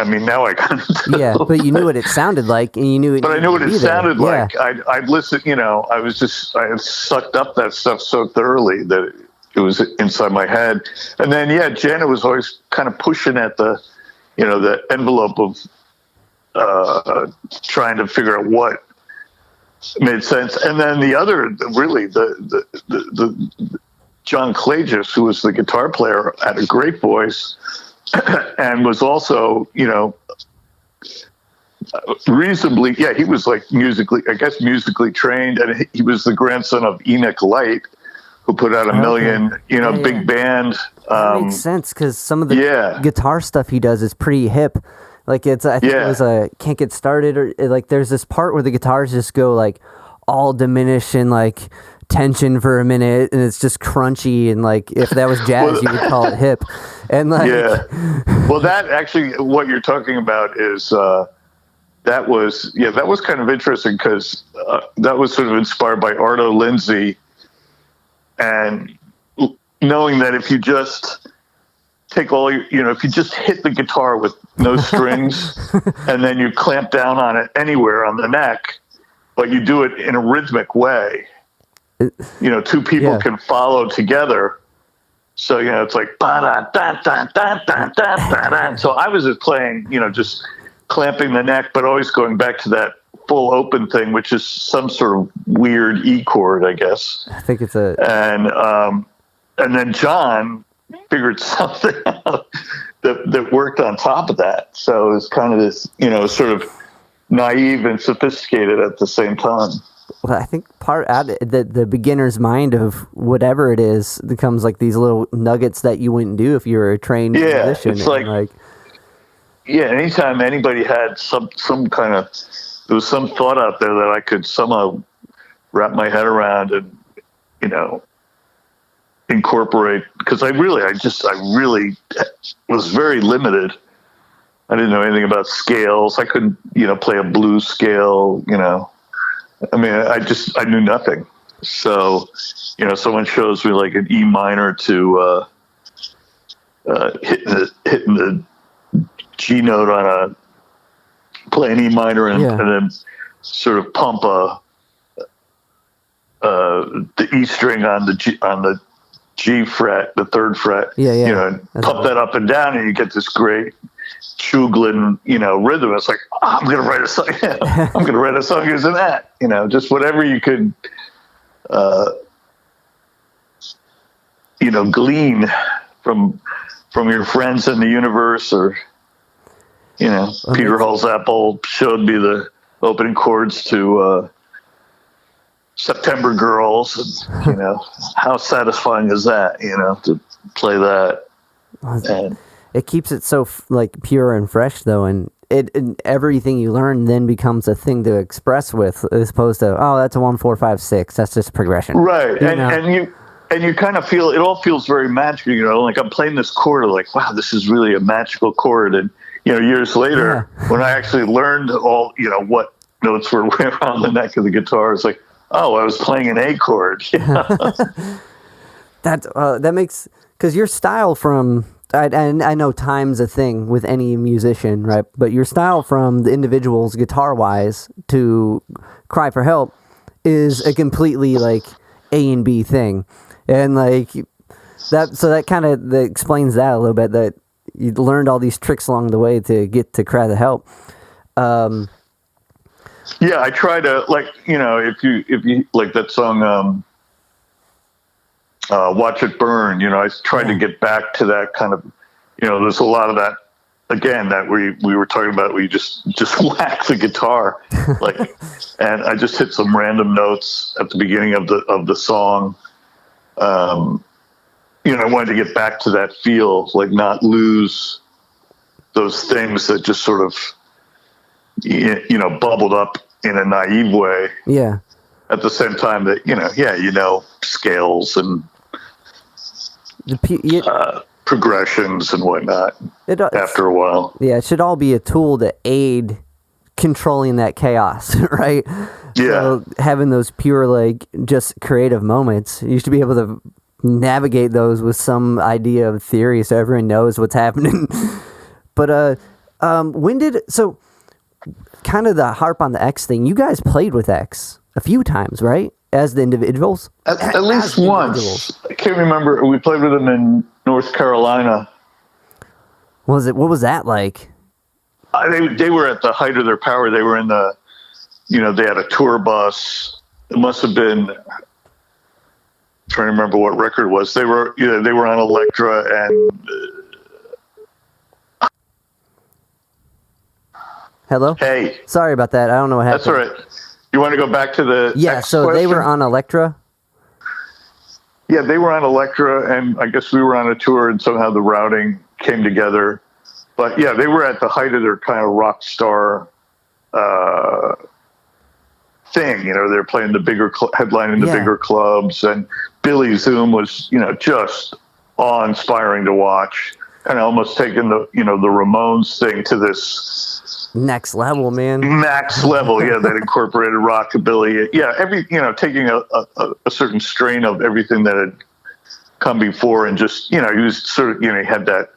now I kind of do. Yeah, but you knew what it sounded like, and you knew it. But I knew what it sounded like. Yeah. I'd listen, I had sucked up that stuff so thoroughly that it was inside my head. And then, Janet was always kind of pushing at the envelope of trying to figure out what made sense. And then the other, really, the John Clagis, who was the guitar player, had a great voice and was also, reasonably, he was like musically trained, and he was the grandson of Enoch Light, who put out a million, big band. That makes sense, because some of the guitar stuff he does is pretty hip. Like I think it was a Can't Get Started, or like there's this part where the guitars just go like all diminish and like tension for a minute, and it's just crunchy, and like if that was jazz, you would call it hip. And like, well, that actually, what you're talking about is that was kind of interesting, because that was sort of inspired by Arto Lindsay, and knowing that if you just take all your, if you just hit the guitar with no strings and then you clamp down on it anywhere on the neck, but you do it in a rhythmic way, two people can follow together. So, it's like, ba-da-da-da-da-da-da-da. So I was just playing, just clamping the neck, but always going back to that full open thing, which is some sort of weird E chord, I guess. I think it's and then John figured something out that worked on top of that. So it was kind of this, sort of naive and sophisticated at the same time. Well, I think the beginner's mind of whatever it is becomes like these little nuggets that you wouldn't do if you were a trained musician. It's like anytime anybody had some kind of, there was some thought out there that I could somehow wrap my head around and, incorporate, because I really was very limited. I didn't know anything about scales. I couldn't, play a blues scale, I knew nothing. So, someone shows me like an E minor to hitting the G note on play an E minor and then sort of pump the E string on the G fret, the third fret, and pump that up and down, and you get this great Schuglin, rhythm. It's like, I'm going to write a song. I'm going to write a song using that, just whatever you could, glean from your friends in the universe, or, Peter Halsapple showed me the opening chords to, September Girls, and, how satisfying is that, to play that. And it keeps it so pure and fresh, though, and everything you learn then becomes a thing to express with, as opposed to, that's a 1, 4, 5, 6. That's just progression, right? And you kind of feel it all feels very magical. Like I'm playing this chord, like, wow, this is really a magical chord. And years later, when I actually learned all, what notes were around the neck of the guitar, it's like, oh, I was playing an A chord. That makes, because your style from, and I know time's a thing with any musician, right? But your style from the Individuals, guitar-wise, to Cry for Help is a completely like A and B thing, and like that. So that kind of explains that a little bit. That you learned all these tricks along the way to get to Cry for Help. Yeah, I try to, like, if you like that song, Watch It Burn, I tried to get back to that kind of, there's a lot of that, again, that we were talking about, we just whack the guitar, like, and I just hit some random notes at the beginning of the song. I wanted to get back to that feel, like not lose those things that just sort of, bubbled up in a naive way. Yeah. at the same time that, scales and progressions and whatnot after a while. Yeah, it should all be a tool to aid controlling that chaos, right? Yeah. So having those pure, like, just creative moments, you should be able to navigate those with some idea of theory so everyone knows what's happening. But so kind of the harp on the X thing, you guys played with X a few times, right? As the individuals? At least once. I can't remember. We played with them in North Carolina. What was that like? They were at the height of their power. They were in the, they had a tour bus. It must have been, trying to remember what record it was. They were on Elektra and. Hello? Hey. Sorry about that. I don't know what happened. That's all right. You want to go back to the X so question? They were on Elektra? Yeah, they were on Elektra, and I guess we were on a tour, and somehow the routing came together. But yeah, they were at the height of their kind of rock star thing. They're playing the bigger headlining the bigger clubs, and Billy Zoom was just awe-inspiring to watch. Kind of almost taking the the Ramones thing to this next level, man. Max level, yeah. That incorporated rockabilly, taking a certain strain of everything that had come before, and just he was sort of he had that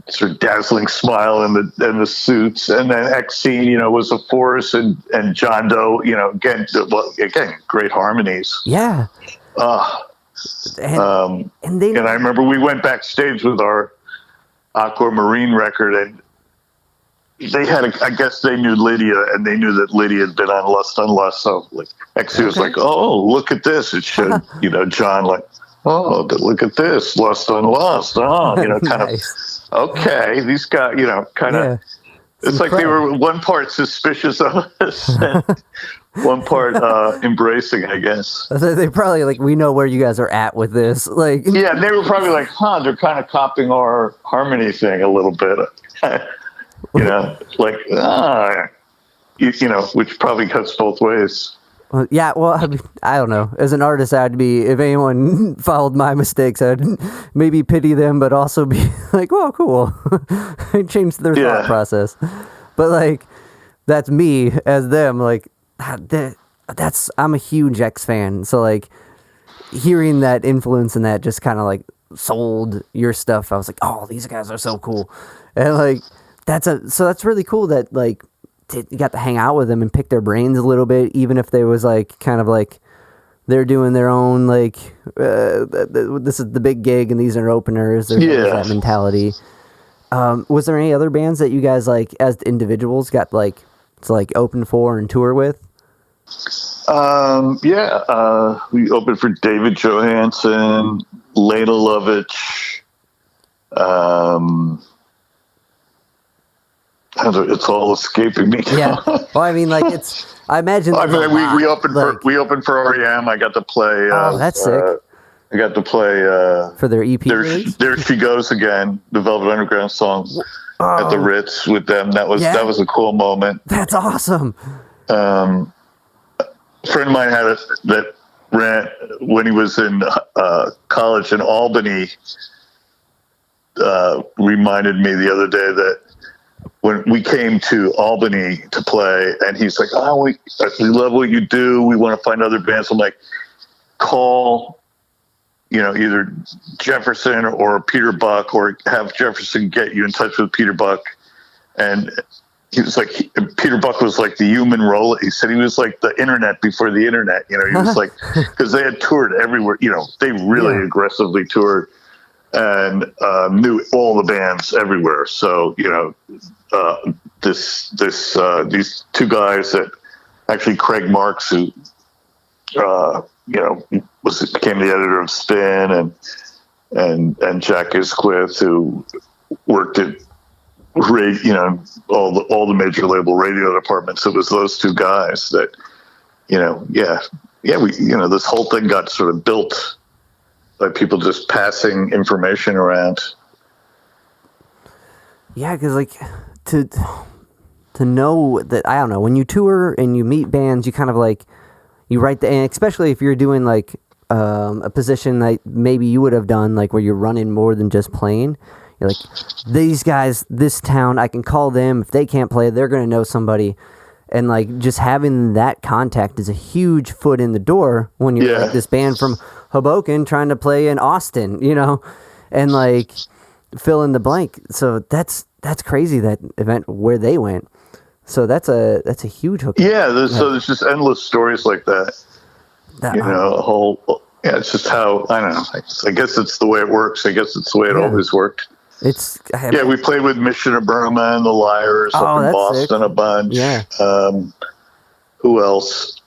sort of dazzling smile and the suits, and then X Scene was a force, and John Doe, again great harmonies. Yeah. And I remember we went backstage with our Aquamarine record, and they had, I guess they knew Lydia, and they knew that Lydia had been on Lust on Lust. So like XC was like, "Oh, look at this!" It showed, John like, "Oh, look at this, Lust on Lust." Oh, kind nice. of okay. These guys, kind of. Yeah. It's like they were one part suspicious of us, and one part embracing, I guess. They probably like, we know where you guys are at with this. Like, yeah, they were probably like, they're kind of copying our harmony thing a little bit. Which probably cuts both ways. Well, yeah, I don't know. As an artist, if anyone followed my mistakes, I'd maybe pity them, but also be like, "Oh, cool." I changed their thought process. But like, that's me as them. Like, I'm a huge X fan, so like, hearing that influence and that just kind of like sold your stuff. I was like, "Oh, these guys are so cool," and like, that's really cool that like. You got to hang out with them and pick their brains a little bit, even if they was like kind of like they're doing their own like this is the big gig and these are openers. There's that mentality. Was there any other bands that you guys like as individuals got like to like open for and tour with? We opened for David Johansen, Lena Lovitch. It's all escaping me. Yeah. Well, I mean, like I imagine. We opened for REM. I got to play. That's sick. I got to play for their EP. There She Goes Again, the Velvet Underground song at the Ritz with them. That was a cool moment. That's awesome. A friend of mine had that ran when he was in college in Albany. Reminded me the other day that. When we came to Albany to play, and he's like, we love what you do. We want to find other bands. I'm like, call, either Jefferson or Peter Buck, or have Jefferson get you in touch with Peter Buck. And he was like, Peter Buck was like the human role. He said he was like the internet before the internet. He was like, because they had toured everywhere. They really aggressively toured. And knew all the bands everywhere. So these two guys that actually Craig Marks, who became the editor of Spin, and Jack Isquith, who worked at all the major label radio departments. It was those two guys that this whole thing got sort of built. By people just passing information around. Yeah, because like to know that, I don't know, when you tour and you meet bands, you kind of like You write and especially if you're doing like a position that maybe you would have done, like where you're running more than just playing. You're like, these guys, this town, I can call them. If they can't play, they're going to know somebody. And like just having that contact is a huge foot in the door when you're like this band from Hoboken trying to play in Austin, you know, and like fill in the blank. So that's crazy, that event where they went. So that's a huge hook. Yeah, so there's just endless stories like that. It's just how, I don't know, I guess it's the way it works. I guess it's the way it always worked. We played with Mission of Burma and the Liars up in Boston a bunch. Yeah. Who else?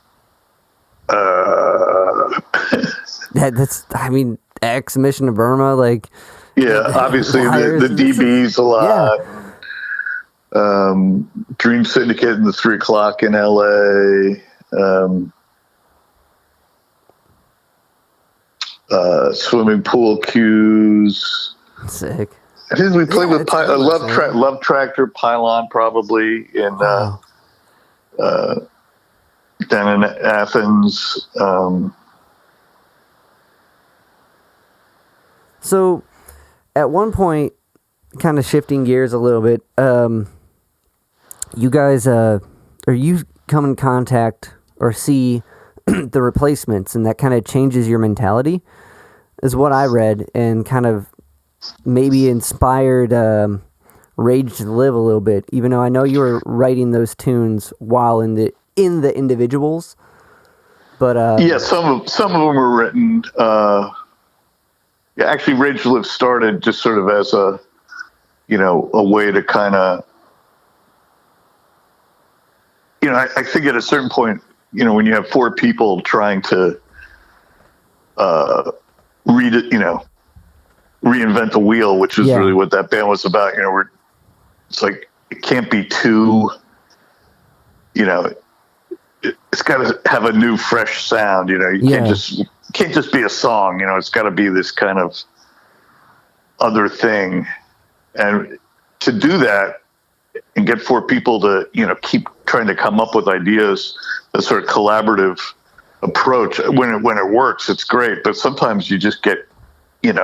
Ex Mission of Burma, like. Yeah, obviously the DBs a lot. Yeah. Dream Syndicate and the 3 O'Clock in LA. Swimming pool cues. Sick. I think we played with Love Tractor, Pylon, probably in down in Athens. So, at one point, kind of shifting gears a little bit, you guys, or you come in contact or see the Replacements, and that kind of changes your mentality, is what I read, and kind of maybe inspired Rage to Live a little bit, even though I know you were writing those tunes while in the Individuals. But some of them were written. Actually, Rage to Live started just sort of as a way to kind of, I think at a certain point, when you have 4 people trying to reinvent the wheel, which is really what that band was about. It's like, it can't be too, it's got to have a new, fresh sound. You can't just be a song. It's got to be this kind of other thing. And to do that and get 4 people to, keep trying to come up with ideas, a sort of collaborative approach, when it works, it's great. But sometimes you just get, you've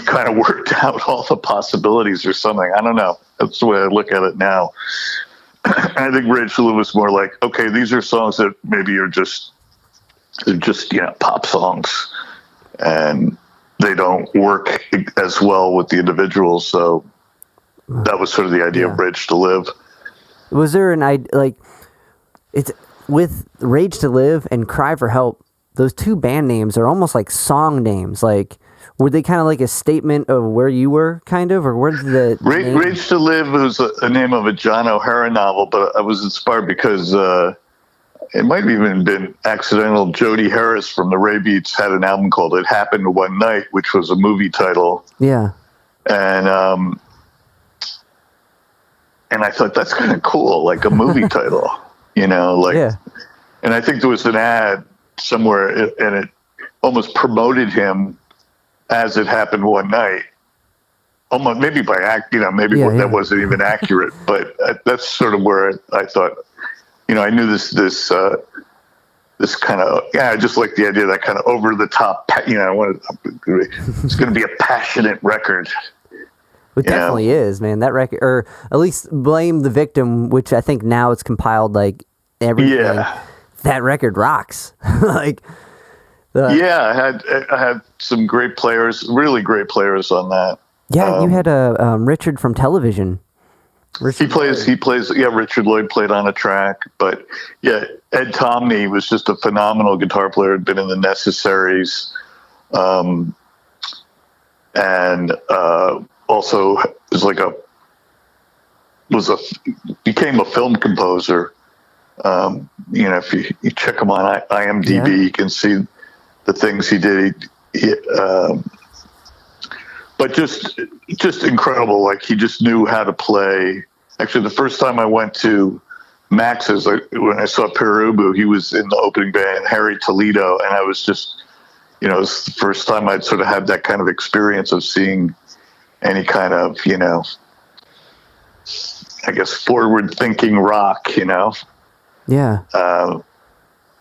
kind of worked out all the possibilities or something. I don't know. That's the way I look at it now. I think Rage to Live was more like, okay, these are songs that maybe are just pop songs, and they don't work as well with the Individuals. So that was sort of the idea of Rage to Live. Was there an idea, like, it's with Rage to Live and Cry for Help, those 2 band names are almost like song names. Like, were they kind of like a statement of where you were, kind of, or where did the Rage to Live was a name of a John O'Hara novel, but I was inspired because it might have even been accidental. Jody Harris from the Ray Beats had an album called It Happened One Night, which was a movie title. Yeah. And I thought, that's kind of cool, like a movie title, and I think there was an ad somewhere, and it almost promoted him as It Happened One Night. Almost, maybe by that wasn't even accurate, but that's sort of where I thought, I knew this kind of, I just like the idea of that kind of over the top, it's going to be a passionate record. It definitely is, man. That record, or at least Blame the Victim, which I think now it's compiled like everything. Yeah. That record rocks. I had some great players, really great players on that. Yeah, you had Richard from Television. He plays. Richard Lloyd played on a track, but Ed Tomney was just a phenomenal guitar player. Had been in the Necessaries, and also became a film composer. If you check him on IMDb, you can see the things he did. But just incredible. Like, he just knew how to play. Actually, the first time I went to Max's, when I saw Perubu, he was in the opening band, Harry Toledo, and I was just, it was the first time I'd sort of had that kind of experience of seeing any kind of, I guess, forward-thinking rock, Yeah.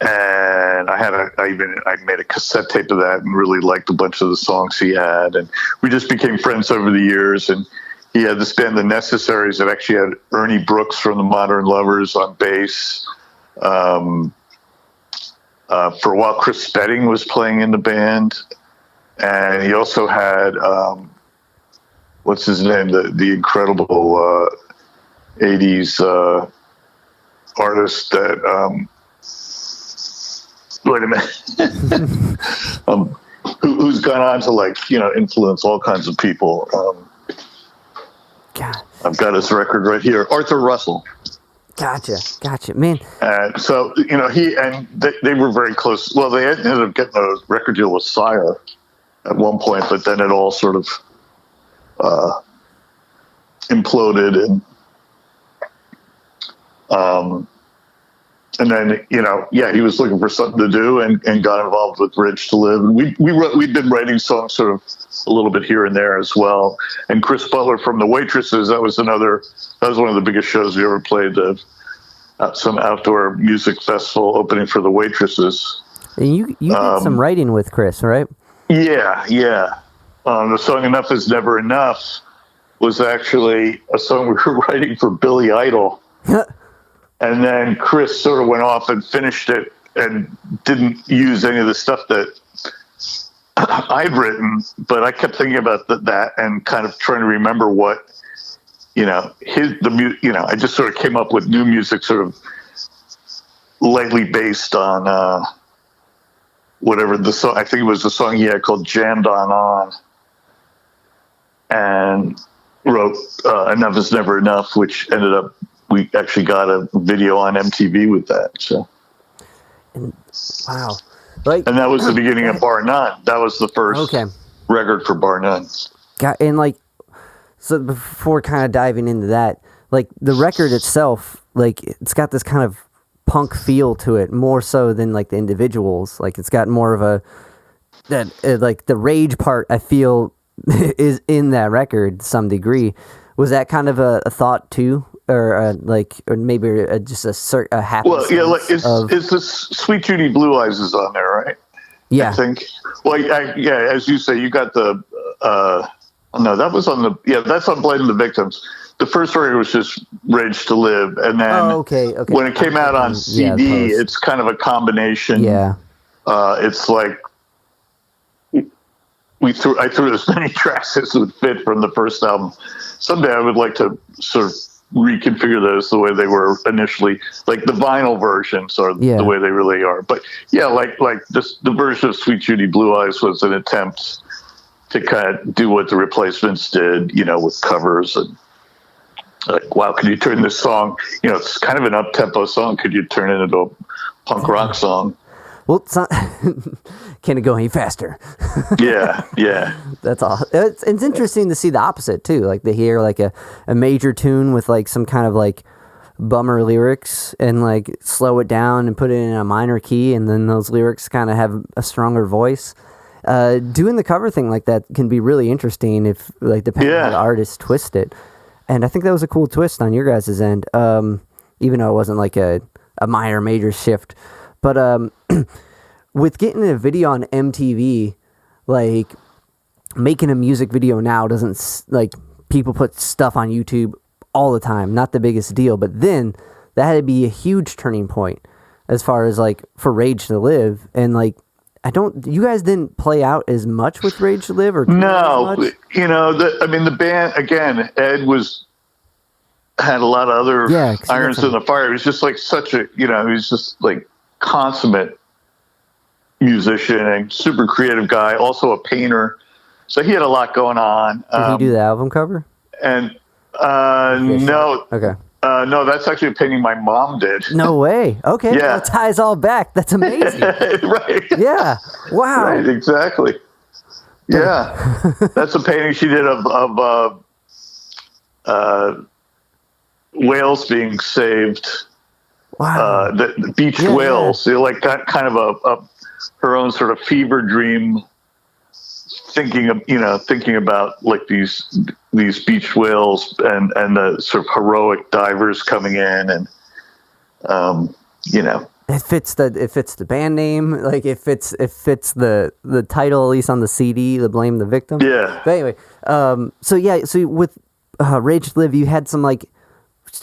And I made a cassette tape of that and really liked a bunch of the songs he had. And we just became friends over the years. And he had this band, The Necessaries, that actually had Ernie Brooks from the Modern Lovers on bass. For a while, Chris Spedding was playing in the band. And he also had, what's his name? The incredible 80s artist that, wait a minute, who's gone on to influence all kinds of people. God. I've got his record right here. Arthur Russell. Gotcha, man. So, he and they were very close. Well, they ended up getting a record deal with Sire at one point, but then it all sort of imploded. And then, he was looking for something to do and got involved with Rage to Live. And we'd been writing songs sort of a little bit here and there as well. And Chris Butler from The Waitresses, that was one of the biggest shows we ever played, some outdoor music festival opening for The Waitresses. And you did some writing with Chris, right? Yeah. The song Enough Is Never Enough was actually a song we were writing for Billy Idol. And then Chris sort of went off and finished it and didn't use any of the stuff that I'd written, but I kept thinking about that and kind of trying to remember what, I just sort of came up with new music sort of lightly based on whatever the song, I think it was the song he had called Jammed On, and wrote Enough Is Never Enough, which ended up, we actually got a video on MTV with that. So, wow! And that was the beginning of Bar None. That was the first record for Bar None. So before kind of diving into that, the record itself, it's got this kind of punk feel to it, more so than the Individuals. It's got more of the rage part, I feel, is in that record to some degree. Was that kind of a thought too? Or maybe just a happy. Well, is this Sweet Judy Blue Eyes is on there, right? Yeah, I think. Well, as you say, you got the. No, that was on the. That's on Blaming the Victims. The first record was just Rage to Live, and then when it came out on CD, it's kind of a combination. Yeah, it's like I threw as many tracks as would fit from the first album. Someday I would like to sort of reconfigure those the way they were initially, the vinyl versions are the way they really are. But the version of Sweet Judy Blue Eyes was an attempt to kind of do what the Replacements did, with covers and wow, could you turn this song, it's kind of an up-tempo song, could you turn it into a punk rock song? Well, it's not. Can it go any faster? Yeah. That's all. It's interesting to see the opposite too. To hear a major tune with some kind of bummer lyrics and slow it down and put it in a minor key, and then those lyrics kind of have a stronger voice. Doing the cover thing like that can be really interesting if depending on how the artist twist it. And I think that was a cool twist on your guys' end. Even though it wasn't a minor major shift. But with getting a video on MTV, making a music video now doesn't, people put stuff on YouTube all the time, not the biggest deal. But then that had to be a huge turning point as far as for Rage to Live. And you guys didn't play out as much with Rage to Live, or no, the band again, Ed had a lot of other irons in the fire. He was just such a, he was just consummate musician and super creative guy, also a painter, so he had a lot going on. Did he do the album cover? And no, no, that's actually a painting my mom did. No way. Okay, yeah, that ties all back. That's amazing. Right. Yeah. Wow. Right. Exactly. Yeah, that's a painting she did of whales being saved. Wow. The beached whales. Yeah. Got kind of her own sort of fever dream, thinking about these beached whales and the sort of heroic divers coming in, and It fits the band name, like it fits the title, at least on the CD, the Blame the Victim. Yeah. But anyway, so with Rage Live, you had some like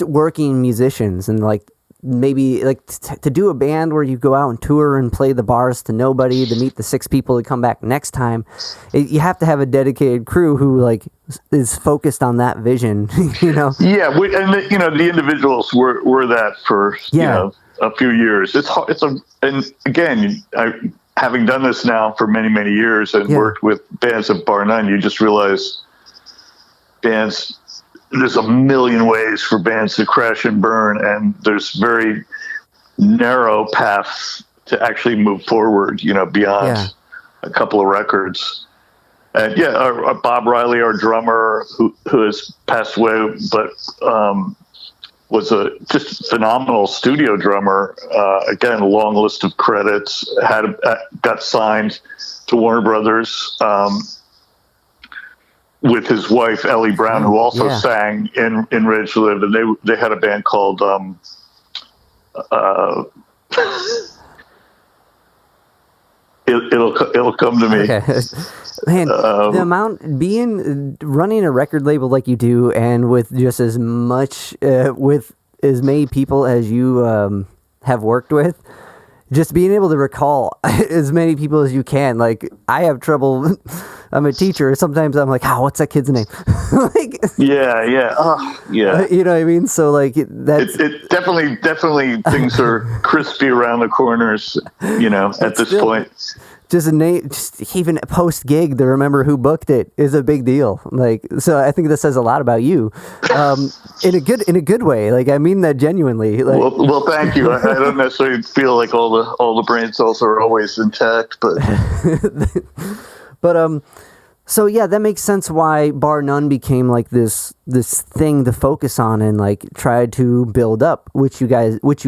working musicians, and like maybe like to do a band where you go out and tour and play the bars to nobody, to meet the 6 people that come back next time. You have to have a dedicated crew who like is focused on that vision. Yeah, the individuals were that for a few years. And again, having done this now for many, many years and worked with bands at Bar None, you just realize there's a million ways for bands to crash and burn, and there's very narrow paths to actually move forward, beyond a couple of records. And Bob Riley, our drummer, who has passed away, but was a just phenomenal studio drummer. Again, a long list of credits. Got signed to Warner Brothers with his wife Ellie Brown, who also sang in Rage Live, and they had a band called It'll come to me. Okay. Man, the amount running a record label like you do, and with just as much with as many people as you have worked with, just being able to recall as many people as you can. Like, I have trouble. I'm a teacher. Sometimes I'm like, what's that kid's name? Like, yeah. You know what I mean? So like that's it definitely things are crispy around the corners, at this point. Just a name, just even post gig to remember who booked it is a big deal. Like, so I think this says a lot about you, in a good way. Like, I mean that genuinely. Like, well, thank you. I don't necessarily feel like all the brain cells are always intact, but so yeah, that makes sense why Bar None became like this thing to focus on and like try to build up, which you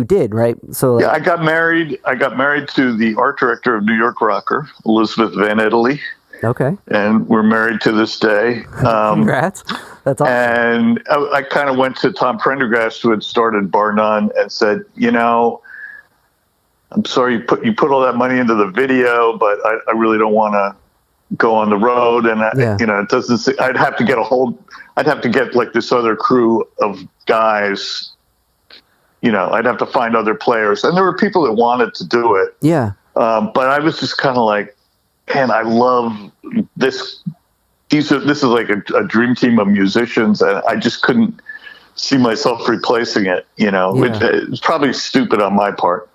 did, right? So like, I got married to the art director of NYRocker, Elizabeth Van Italy. Okay. And we're married to this day. Congrats. That's awesome. And I kind of went to Tom Prendergast, who had started Bar None, and said, I'm sorry you put all that money into the video, but I really don't want to go on the road, and it doesn't. I'd have to get like this other crew of guys. I'd have to find other players, and there were people that wanted to do it. Yeah. But I was just kind of like, man, I love this. This is like a dream team of musicians, and I just couldn't see myself replacing it. It's probably stupid on my part.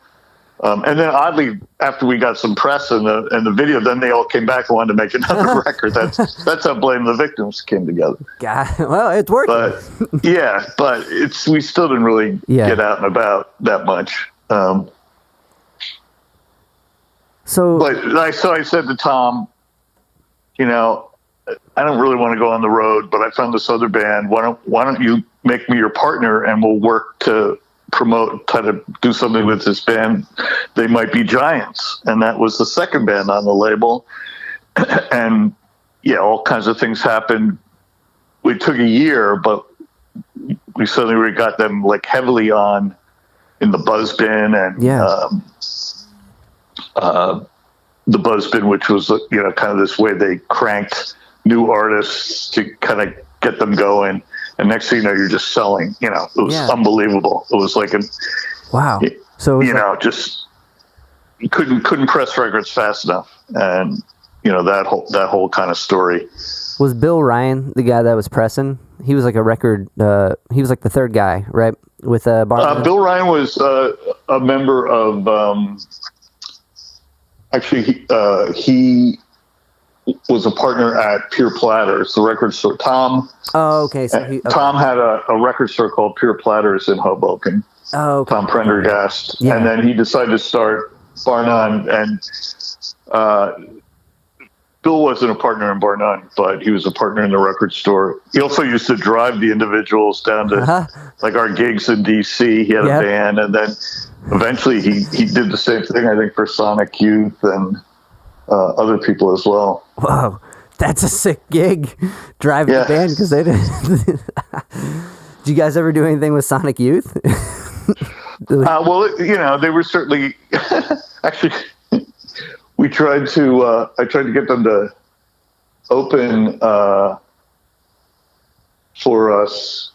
And then oddly, after we got some press in the video, then they all came back and wanted to make another record. That's how Blame the Victims came together. Well, it's working. But we still didn't really get out and about that much. So I said to Tom, I don't really want to go on the road, but I found this other band. Why don't you make me your partner, and we'll work to try to do something with this band. They Might Be Giants. And that was the second band on the label. And all kinds of things happened. We took a year, but we suddenly got them like heavily on in the Buzzbin and the Buzzbin, which was, kind of this way they cranked new artists to kind of get them going. And next thing you know, you're just selling. It was unbelievable. It was like wow. So just you couldn't press records fast enough, and that whole kind of story. Was Bill Ryan the guy that was pressing? He was like a record. He was like the third guy, right? With Bar. Bill Ryan was a member of. Actually, he was a partner at Pure Platters, the record store. Tom. Oh, okay. So Tom had a record store called Pure Platters in Hoboken. Oh, okay. Tom Prendergast. Yeah. And then he decided to start Bar None, and Bill wasn't a partner in Bar None, but he was a partner in the record store. He also used to drive the individuals down to like our gigs in DC. He had a van, and then eventually he did the same thing, I think, for Sonic Youth and other people as well. Whoa, that's a sick gig, driving the band, because they didn't. Did you guys ever do anything with Sonic Youth? Well, they were certainly actually. I tried to get them to open for us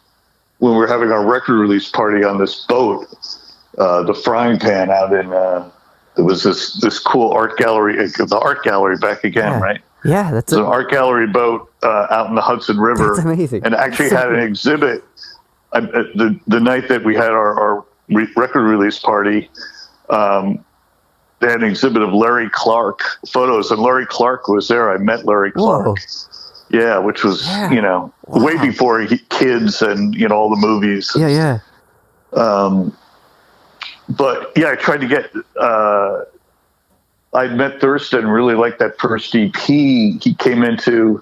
when we were having our record release party on this boat, the Frying Pan out in. There was this cool art gallery, the art gallery back again, right? Yeah, that's an art gallery boat out in the Hudson River. That's amazing. And actually had an exhibit the night that we had our record release party. They had an exhibit of Larry Clark photos, and Larry Clark was there. I met Larry Clark. Whoa. Yeah, which was way before Kids and all the movies. Yeah. But yeah, I tried to get. I met Thurston, really liked that first EP. He came into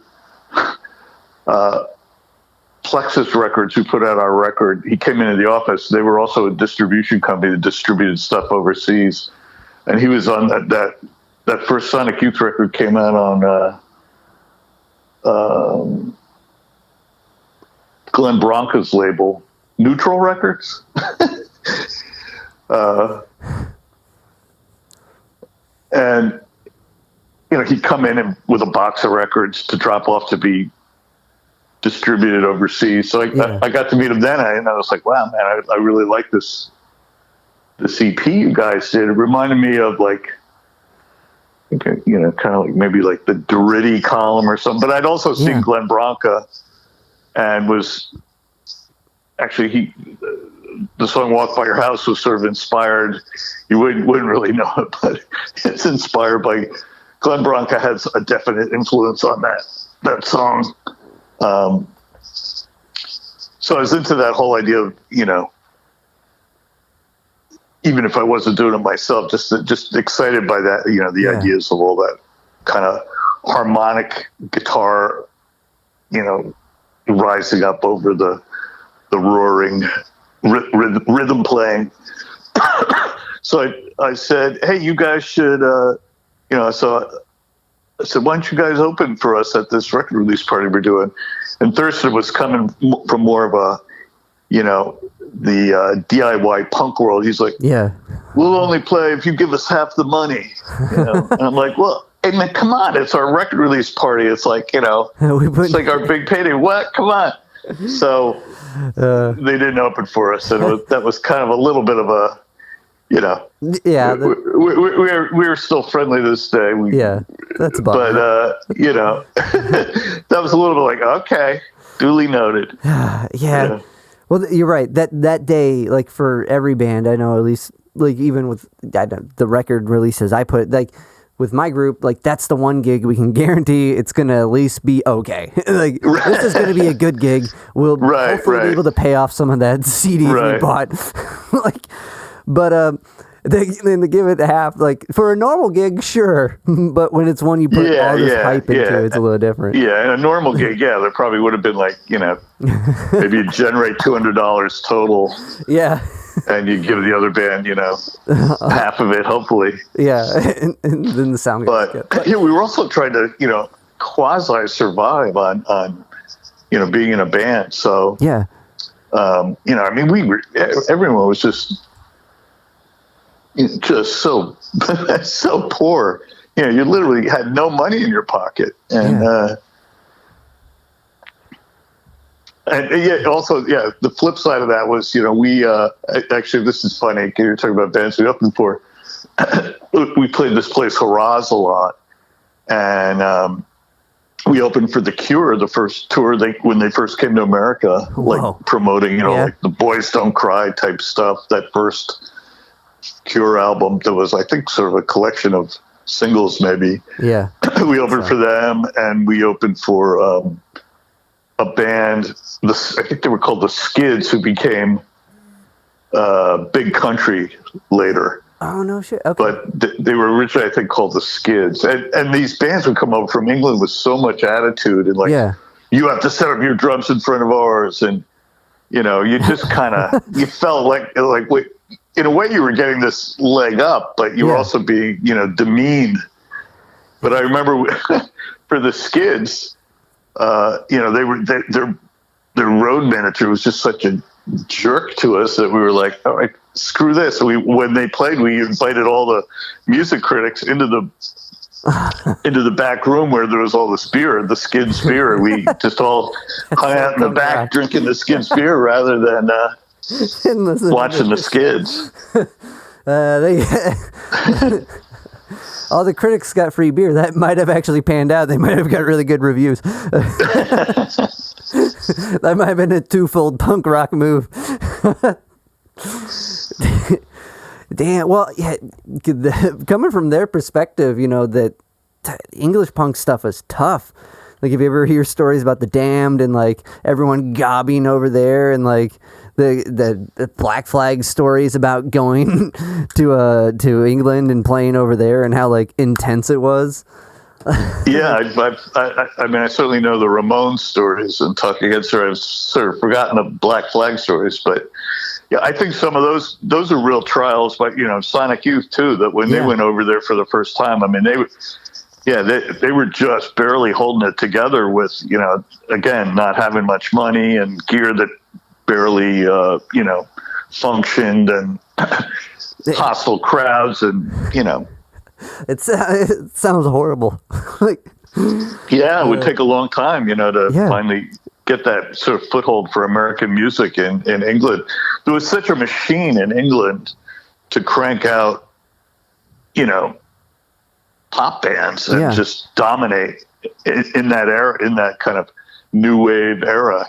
Plexus Records, who put out our record. He came into the office. They were also a distribution company that distributed stuff overseas, and he was on that first Sonic Youth record came out on Glenn Bronca's label, Neutral Records. And he'd come in with a box of records to drop off to be distributed overseas. So I got to meet him then, and I was like, wow, man, I really like this EP you guys did. It reminded me of kind of like maybe like the Doritty column or something. But I'd also seen Glenn Bronca, and was actually the song "Walk by Your House" was sort of inspired. You wouldn't really know it, but it's inspired by Glenn Bronca. Has a definite influence on that song. So I was into that whole idea of, even if I wasn't doing it myself, just excited by that, the ideas of all that kind of harmonic guitar, rising up over the roaring rhythm playing. So I said, hey, you guys should, so I said, why don't you guys open for us at this record release party we're doing? And Thurston was coming from more of a, the DIY punk world. He's like, we'll only play if you give us half the money. And I'm like, well, hey man, come on, it's our record release party. It's like, it's like our big payday. What? Come on. So they didn't open for us, and that was kind of a little bit of a, we're still friendly this day. That's about but that was a little bit like, okay, duly noted. Yeah. Well, you're right. That day, like for every band I know, at least like even with the record releases, I put like with my group, like that's the one gig we can guarantee it's gonna at least be okay. Like this is gonna be a good gig. We'll hopefully be able to pay off some of that CDs we bought. But then to give it half, like for a normal gig, sure, but when it's one you put all this hype into, it's a little different. Yeah, in a normal gig, there probably would have been like, maybe you generate $200 total. Yeah. And you give the other band, half of it, hopefully. Yeah, and then the sound gets good. But we were also trying to, quasi survive on being in a band. So I mean, everyone was just so so poor. You literally had no money in your pocket, and also the flip side of that was we actually, this is funny. You're talking about bands we opened for. We played this place Haraz a lot, and we opened for The Cure the first tour when they first came to America. Like promoting like the Boys Don't Cry type stuff. That first Cure album that was, I think, sort of a collection of singles, maybe. Yeah. We opened for them, and we opened for a band. I think they were called the Skids, who became Big Country later. Oh no shit! Okay. But they were originally, I think, called the Skids, and these bands would come over from England with so much attitude, and you have to set up your drums in front of ours, and you just kind of you felt like in a way you were getting this leg up, but you were also being demeaned. But I remember for the Skids, they were their road manager was just such a jerk to us that we were like, all right, screw this. So when they played, we invited all the music critics into the back room where there was all this beer, the Skids beer. We just all hung out in the back drinking the Skids beer rather than watching the Skids. All the critics got free beer. That might have actually panned out. They might have got really good reviews. That might have been a twofold punk rock move. Damn. Well, yeah. Coming from their perspective, that English punk stuff is tough. Like, if you ever hear stories about the Damned and like everyone gobbing over there, and like the Black Flag stories about going to England and playing over there and how like intense it was. Yeah, I mean, I certainly know the Ramones stories and Talking Heads. I've sort of forgotten the Black Flag stories, but yeah, I think some of those are real trials. But Sonic Youth too. That when they went over there for the first time, I mean, they were just barely holding it together with again, not having much money and gear that barely functioned, and hostile crowds, and it sounds horrible. Like, it would take a long time to finally get that sort of foothold for American music in England. There was such a machine in England to crank out pop bands and just dominate in that era, in that kind of new wave era.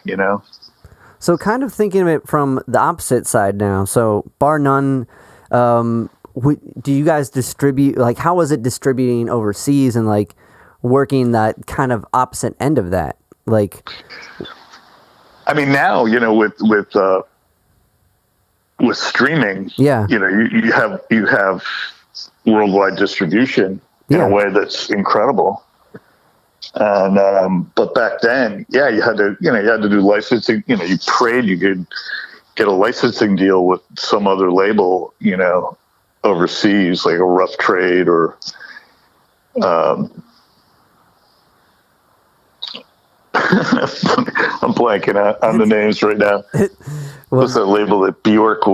So kind of thinking of it from the opposite side now. So bar none, do you guys distribute, like, how was it distributing overseas and like working that kind of opposite end of that? Like, I mean, now, with streaming, you have worldwide distribution in a way that's incredible. And but back then, you had to do licensing. You prayed you could get a licensing deal with some other label, overseas, like a Rough Trade or I'm blanking on the names right now. What's that label that Bjork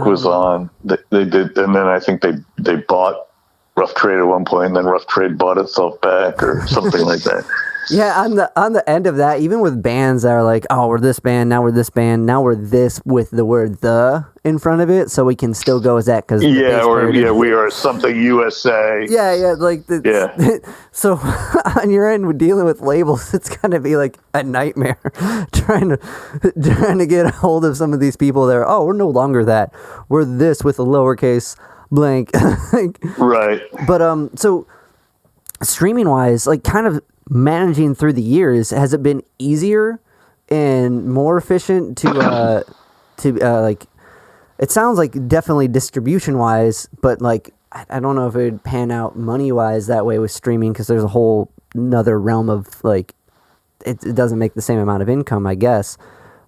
was on? They did, and then I think they bought Rough Trade at one point, and then Rough Trade bought itself back or something like that. Yeah, on the end of that, even with bands that are like, oh, we're this band, now we're this band, now we're this with the word "the" in front of it, so we can still go as that because we are something USA. So on your end, with dealing with labels, it's gonna be like a nightmare trying to get a hold of some of these people. That are, oh, we're no longer that, we're this with a lowercase blank. Right. But so streaming wise, like, kind of managing through the years, has it been easier and more efficient to like, it sounds like definitely distribution wise, but like, I don't know if it would pan out money wise that way with streaming, because there's a whole another realm of like, it doesn't make the same amount of income, I guess.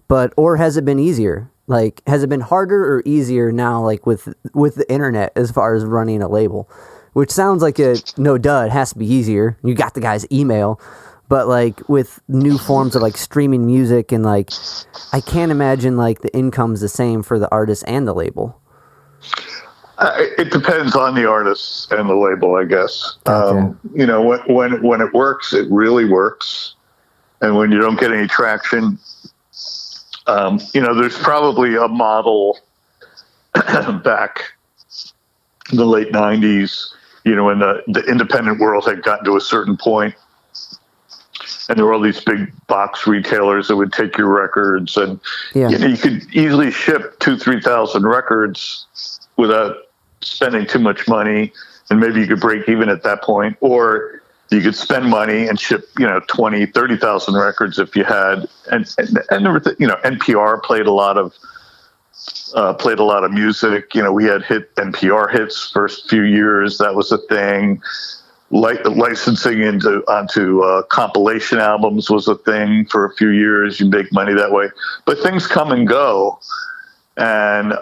But, or has it been easier? Like, has it been harder or easier now, like with the internet, as far as running a label? Which sounds like it has to be easier. You got the guy's email. But like with new forms of like streaming music, and like, I can't imagine like the income's the same for the artist and the label. It depends on the artist and the label, I guess. Gotcha. When it works, it really works. And when you don't get any traction, there's probably a model back in the late 90s, when the independent world had gotten to a certain point, and there were all these big box retailers that would take your records, and you could easily ship 2,000-3,000 records without spending too much money, and maybe you could break even at that point, or you could spend money and ship 20,000-30,000 records if you had, and there were NPR played a lot of music. We had NPR hits first few years. That was a thing. Licensing onto compilation albums was a thing for a few years. You make money that way, but things come and go, and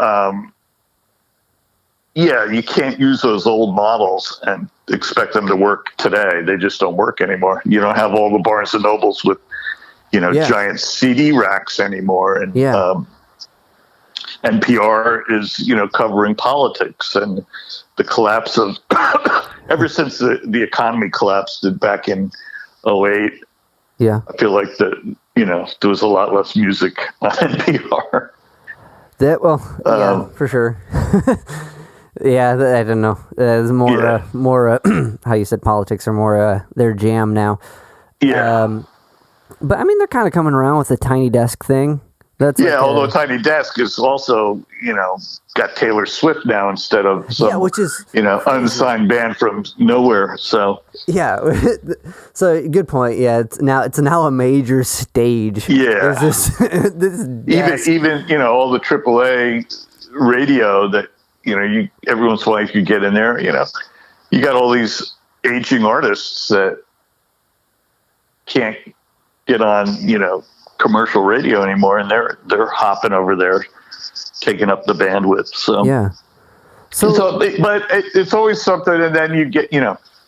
you can't use those old models and expect them to work today. They just don't work anymore. You don't have all the Barnes and Nobles with giant CD racks anymore, and NPR is, covering politics and the collapse of, ever since the economy collapsed back in '08. Yeah. I feel like there was a lot less music on NPR. Yeah, for sure. Yeah, I don't know. There's more, how you said politics are more their jam now. Yeah. But I mean, they're kind of coming around with the Tiny Desk thing. That's although Tiny Desk is also, got Taylor Swift now instead of some, which is unsigned band from nowhere. So yeah, so good point. Yeah, it's now a major stage. Yeah, this even all the AAA radio that every once in a while you get in there. You got all these aging artists that can't get on commercial radio anymore, and they're hopping over there, taking up the bandwidth. So yeah. But it's always something, and then you get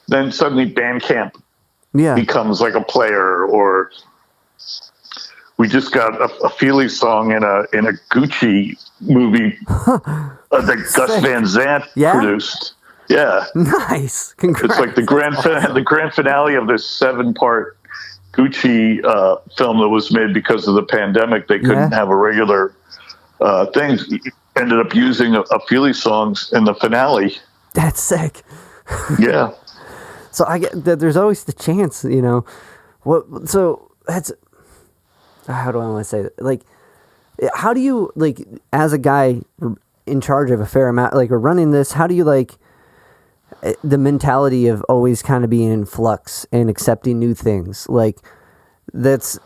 then suddenly Bandcamp becomes like a player, or we just got a Feely song in a Gucci movie that Gus Van Sant produced. Yeah, nice. Congrats. It's like the grand finale of this 7-part Gucci film that was made because of the pandemic. They couldn't have a regular thing. Ended up using a Feely songs in the finale. That's sick. Yeah. So I get that there's always the chance, So that's, how do I want to say that? Like, how do you, like, as a guy in charge of a fair amount, like, or running this, how do you, like, the mentality of always kind of being in flux and accepting new things? Like, that's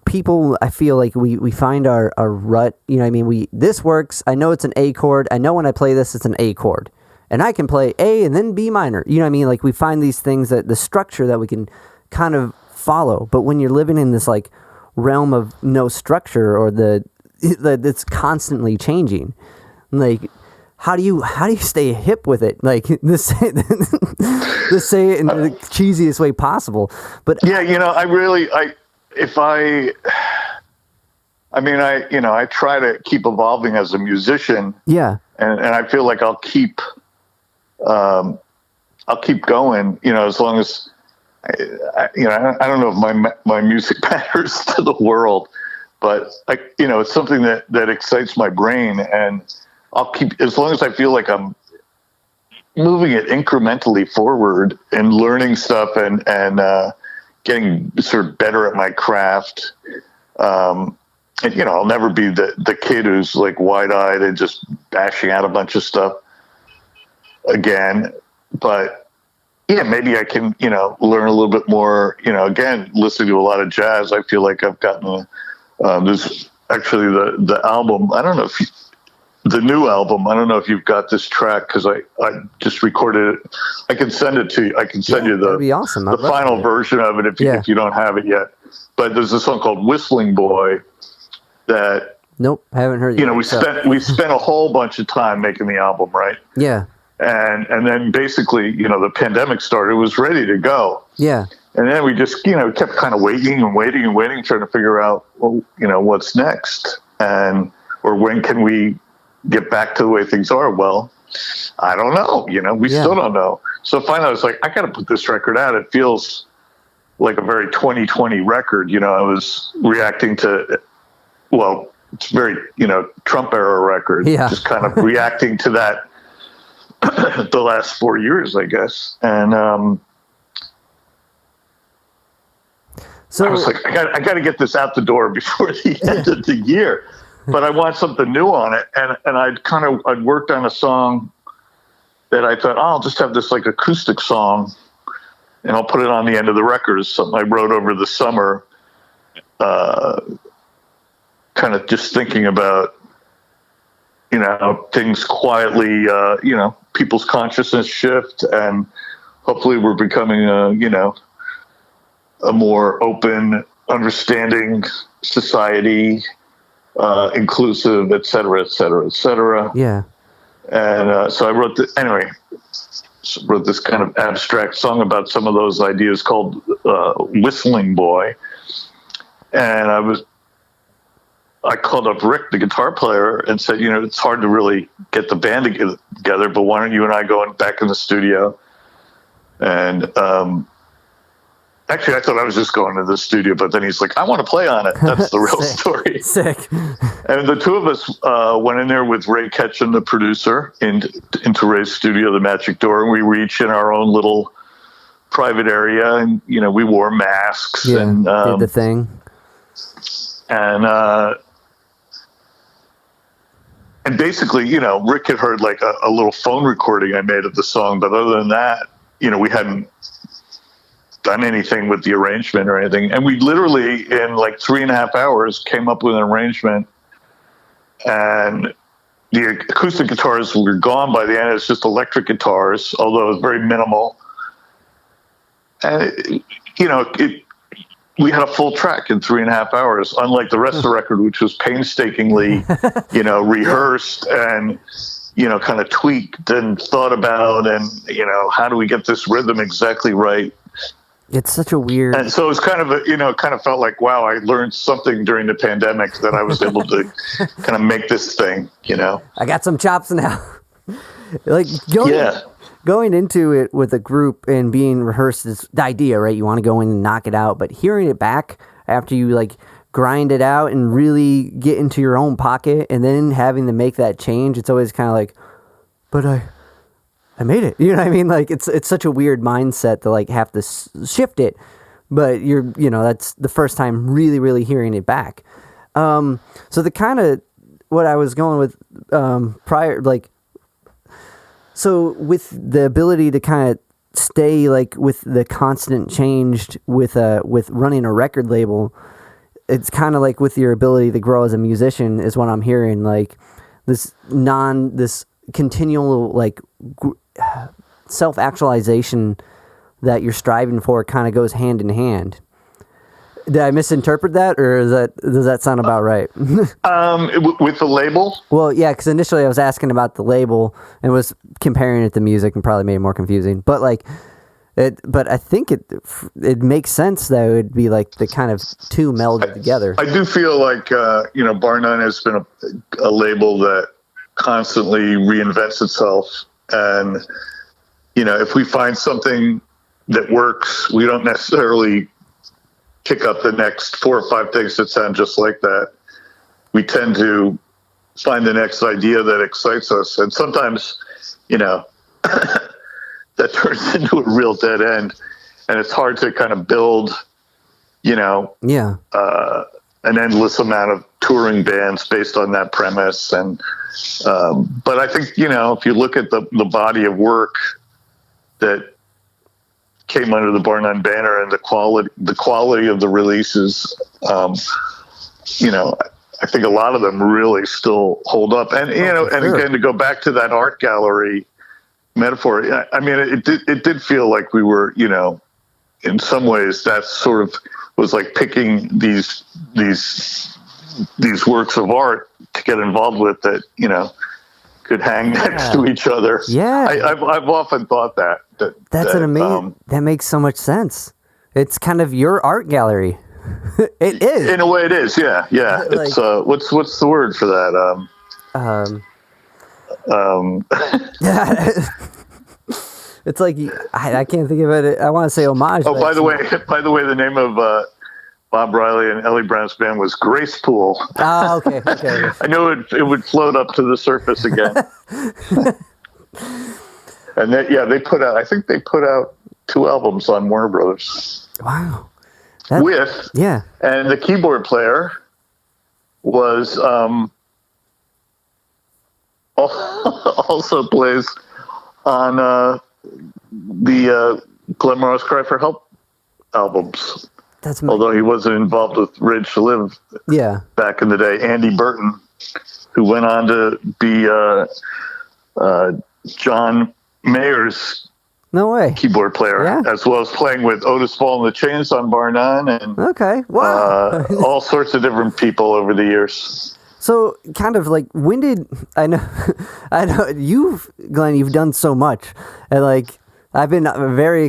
people, I feel like we find our rut, this works. I know it's an A chord. I know when I play this, it's an A chord, and I can play A and then B minor. Like, we find these things, that the structure that we can kind of follow. But when you're living in this like realm of no structure, or that's constantly changing, like, how do you stay hip with it? Like, this say it in the cheesiest way possible. But yeah, I try to keep evolving as a musician. Yeah. And I feel like I'll keep going, as long as I don't know if my music matters to the world, but it's something that excites my brain, and I'll keep, as long as I feel like I'm moving it incrementally forward and learning stuff and getting sort of better at my craft. And, I'll never be the kid who's like wide-eyed and just bashing out a bunch of stuff again. But yeah, maybe I can, learn a little bit more, again, listening to a lot of jazz. I feel like I've gotten, this actually the album. I don't know if the new album, I don't know if you've got this track, because I just recorded it. I can send it to you. I can send you that'd be awesome. the final version of it if you don't have it yet. But there's a song called Whistling Boy that, nope, I haven't heard it. We spent a whole bunch of time making the album, right? Yeah. And then basically, the pandemic started, it was ready to go. Yeah. And then we just, kept kind of waiting, trying to figure out, what's next, or when can we get back to the way things are. Well, I don't know, we still don't know. So finally I was like, I got to put this record out. It feels like a very 2020 record. I was reacting to, well, it's very, Trump era record, just kind of reacting to that the last 4 years, I guess. And, so I was like, I got to get this out the door before the end of the year. But I want something new on it, and I'd worked on a song that I thought, I'll just have this like acoustic song, and I'll put it on the end of the record. It's something I wrote over the summer, kind of just thinking about, things quietly, people's consciousness shift, and hopefully we're becoming a more open, understanding society. Inclusive, et cetera, et cetera, et cetera. Yeah. And so I wrote this kind of abstract song about some of those ideas called Whistling Boy. And I called up Rick, the guitar player, and said, it's hard to really get the band together, but why don't you and I go back in the studio? And actually, I thought I was just going to the studio, but then he's like, I want to play on it. That's the real story. Sick. And the two of us went in there with Ray Ketchum, the producer, into Ray's studio, the Magic Door, and we were each in our own little private area, and, we wore masks. Yeah, and did the thing. And basically, Rick had heard like a little phone recording I made of the song, but other than that, we hadn't done anything with the arrangement or anything. And we literally, in like 3.5 hours, came up with an arrangement. And the acoustic guitars were gone by the end. It's just electric guitars, although it was very minimal. And, we had a full track in 3.5 hours, unlike the rest of the record, which was painstakingly, rehearsed and, kind of tweaked and thought about, and, how do we get this rhythm exactly right? It's such a weird. And so it was kind of kind of felt like, wow, I learned something during the pandemic that I was able to kind of make this thing, I got some chops now. Going into it with a group and being rehearsed is the idea, right? You want to go in and knock it out, but hearing it back after you like grind it out and really get into your own pocket, and then having to make that change, it's always kind of like, but I made it. You know what I mean? Like it's such a weird mindset to like have to shift it, but that's the first time really, really hearing it back. So the kind of what I was going with prior, like. So with the ability to kind of stay like with the constant change with running a record label, it's kind of like with your ability to grow as a musician is what I'm hearing. Like this continual like self-actualization that you're striving for kind of goes hand in hand. Did I misinterpret that, or does that sound about right? With the label? Well, yeah, because initially I was asking about the label and was comparing it to music and probably made it more confusing. But but I think it makes sense that it would be like the kind of two melded together. I do feel like Bar None has been a label that constantly reinvents itself, and if we find something that works, we don't necessarily pick up the next 4 or 5 things that sound just like that. We tend to find the next idea that excites us. And sometimes, that turns into a real dead end. And it's hard to kind of build, an endless amount of touring bands based on that premise. And, but I think, if you look at the body of work that came under the Bar None banner and the quality of the releases, I think a lot of them really still hold up. And and again, to go back to that art gallery metaphor, I mean, it did feel like we were, in some ways that sort of was like picking these works of art to get involved with that, could hang next to each other. Yeah, I've often thought that. That's an amazing. That makes so much sense. It's kind of your art gallery. It is. In a way, it is. Yeah. Like, it's what's the word for that? It's like I can't think of it. I want to say homage. Oh, by the way, the name of Bob Riley and Ellie Brown's band was Grace Pool. Oh, okay. I know it would float up to the surface again. And they put out. I think they put out 2 albums on Warner Brothers. Wow. And the keyboard player was also plays on the Glenn Morrow's Cry for Help albums. Although he wasn't involved with Rage to Live back in the day. Andy Burton, who went on to be John Mayer's keyboard player, as well as playing with Otis Ball and the Chains on Bar None, and all sorts of different people over the years. So, kind of like, when did I know Glenn, you've done so much, and like I've been very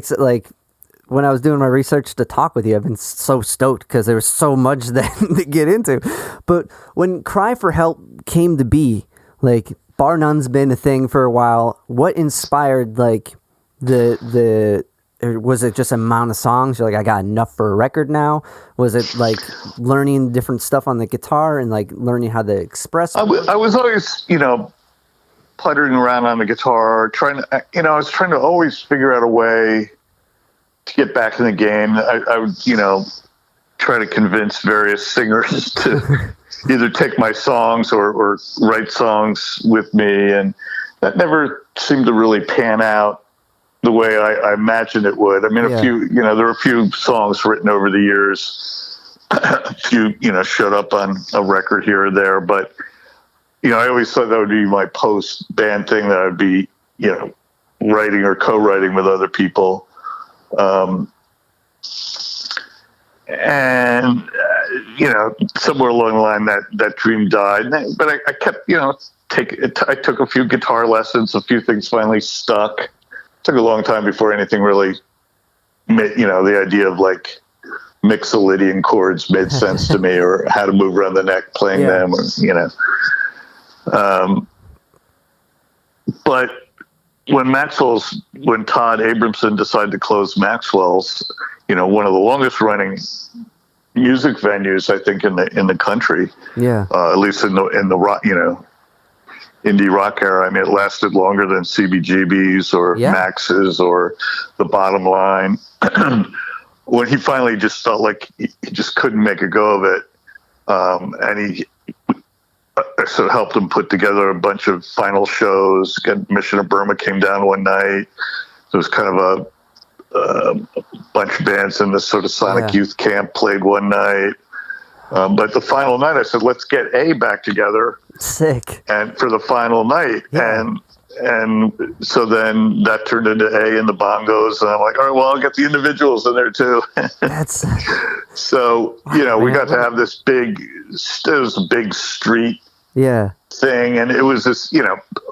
when I was doing my research to talk with you, I've been so stoked because there was so much that to get into. But when Cry for Help came to be, like, Bar None's been a thing for a while. What inspired, like, was it just amount of songs? You're like, I got enough for a record now? Was it like learning different stuff on the guitar and like learning how to express? I was always, puttering around on the guitar, I was trying to always figure out a way to get back in the game. I would, try to convince various singers to either take my songs or write songs with me. And that never seemed to really pan out the way I imagined it would. I mean, there were a few songs written over the years, a few, showed up on a record here or there, but, I always thought that would be my post-band thing, that I'd be, writing or co-writing with other people. Somewhere along the line that dream died, but I kept, I took a few guitar lessons, a few things finally stuck. Took a long time before anything really made, the idea of like Mixolydian chords made sense to me, or how to move around the neck playing them, or, but when Todd Abramson decided to close Maxwell's, one of the longest running music venues, I think, in the country, at least in the rock, indie rock era. I mean, it lasted longer than CBGB's or Max's or The Bottom Line. When he finally just felt like he just couldn't make a go of it, and he sort of helped him put together a bunch of final shows. Mission of Burma came down one night. There was kind of a bunch of bands in this sort of Sonic Youth camp played one night. But the final night, I said, let's get A back together. Sick. And for the final night. Yeah. And so then that turned into A and the bongos. And I'm like, all right, well, I'll get the individuals in there too. That's so, we got to have this big street thing. And it was this,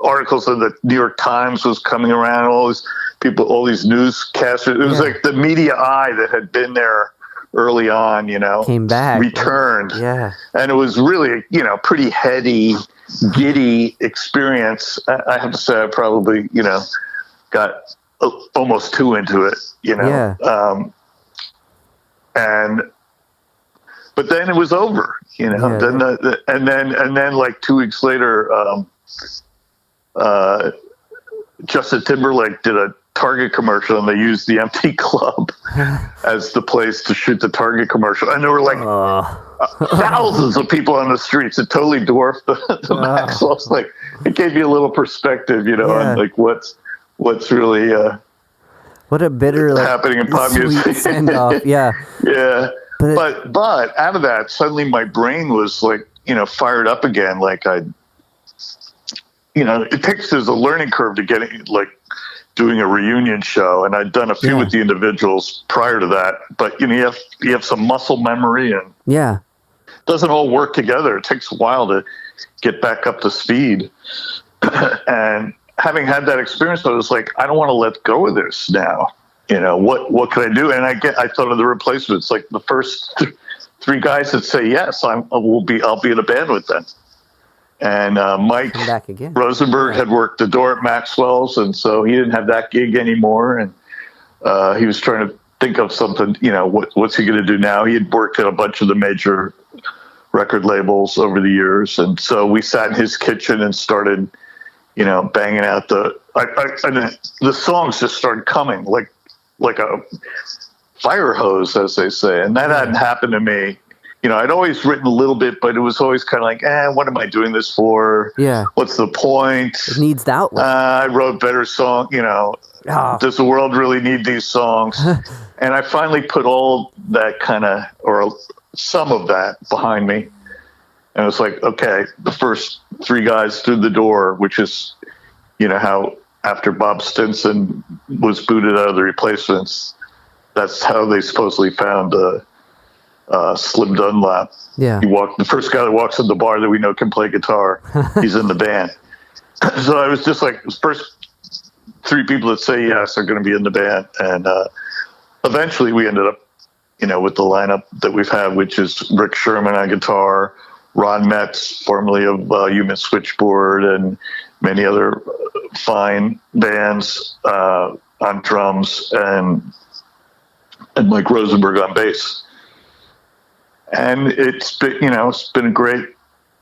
articles in the New York Times was coming around, all these people, all these newscasters. It was like the media eye that had been there early on, came back, returned. Yeah. And it was really, pretty heady, giddy experience. I have to say, I probably, got almost too into it, but then it was over, and then like 2 weeks later, Justin Timberlake did a Target commercial, and they used the empty club as the place to shoot the Target commercial. And there were like thousands of people on the streets. It totally dwarfed the Maxwells. Like, it gave you a little perspective, on like what's really what a bitter happening in pop music. Send off. Yeah. But out of that, suddenly my brain was like, fired up again. Like there's a learning curve to getting doing a reunion show, and I'd done a few with the individuals prior to that, but you have some muscle memory, and it doesn't all work together. It takes a while to get back up to speed. And having had that experience, I was like, I don't want to let go of this now. What can I do? And I thought of the replacements, like the first three guys that say yes, I'll be in a band with them. And Mike Rosenberg had worked the door at Maxwell's, and so he didn't have that gig anymore. And he was trying to think of something, what's he going to do now? He had worked at a bunch of the major record labels over the years. And so we sat in his kitchen and started, banging out the songs just started coming like a fire hose, as they say. And that hadn't happened to me. I'd always written a little bit, but it was always kind of like, what am I doing this for? Yeah. What's the point? It needs the outlet. I wrote better songs, Does the world really need these songs? And I finally put all that or some of that behind me. And it was like, okay, the first three guys through the door, which is, how after Bob Stinson was booted out of the Replacements, that's how they supposedly found Slim Dunlap. Yeah. The first guy that walks in the bar that we know can play guitar, he's in the band. So I was just like, the first three people that say yes are going to be in the band. And eventually we ended up, with the lineup that we've had, which is Rick Sherman on guitar, Ron Metz, formerly of Human Switchboard, and many other fine bands on drums, and Mike Rosenberg on bass. And it's been great.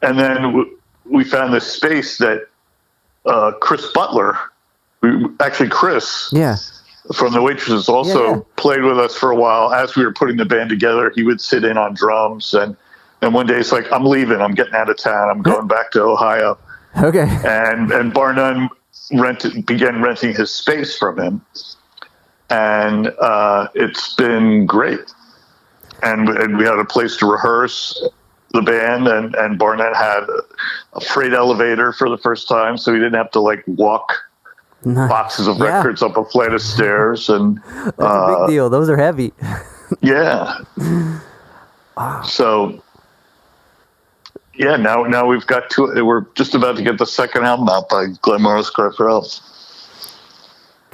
And then we found this space that Chris Butler, Chris, from the Waitresses, also played with us for a while. As we were putting the band together, he would sit in on drums, and one day it's like, I'm leaving, I'm getting out of town, I'm going back to Ohio. Okay. And Bar None began renting his space from him, and it's been great. And we had a place to rehearse the band, and Bar None had a freight elevator for the first time, so we didn't have to walk boxes of records up a flight of stairs. And that's a big deal. Those are heavy. Yeah. Wow. So now we've got we're just about to get the second album out by Glenn Morrow's Cry for Help.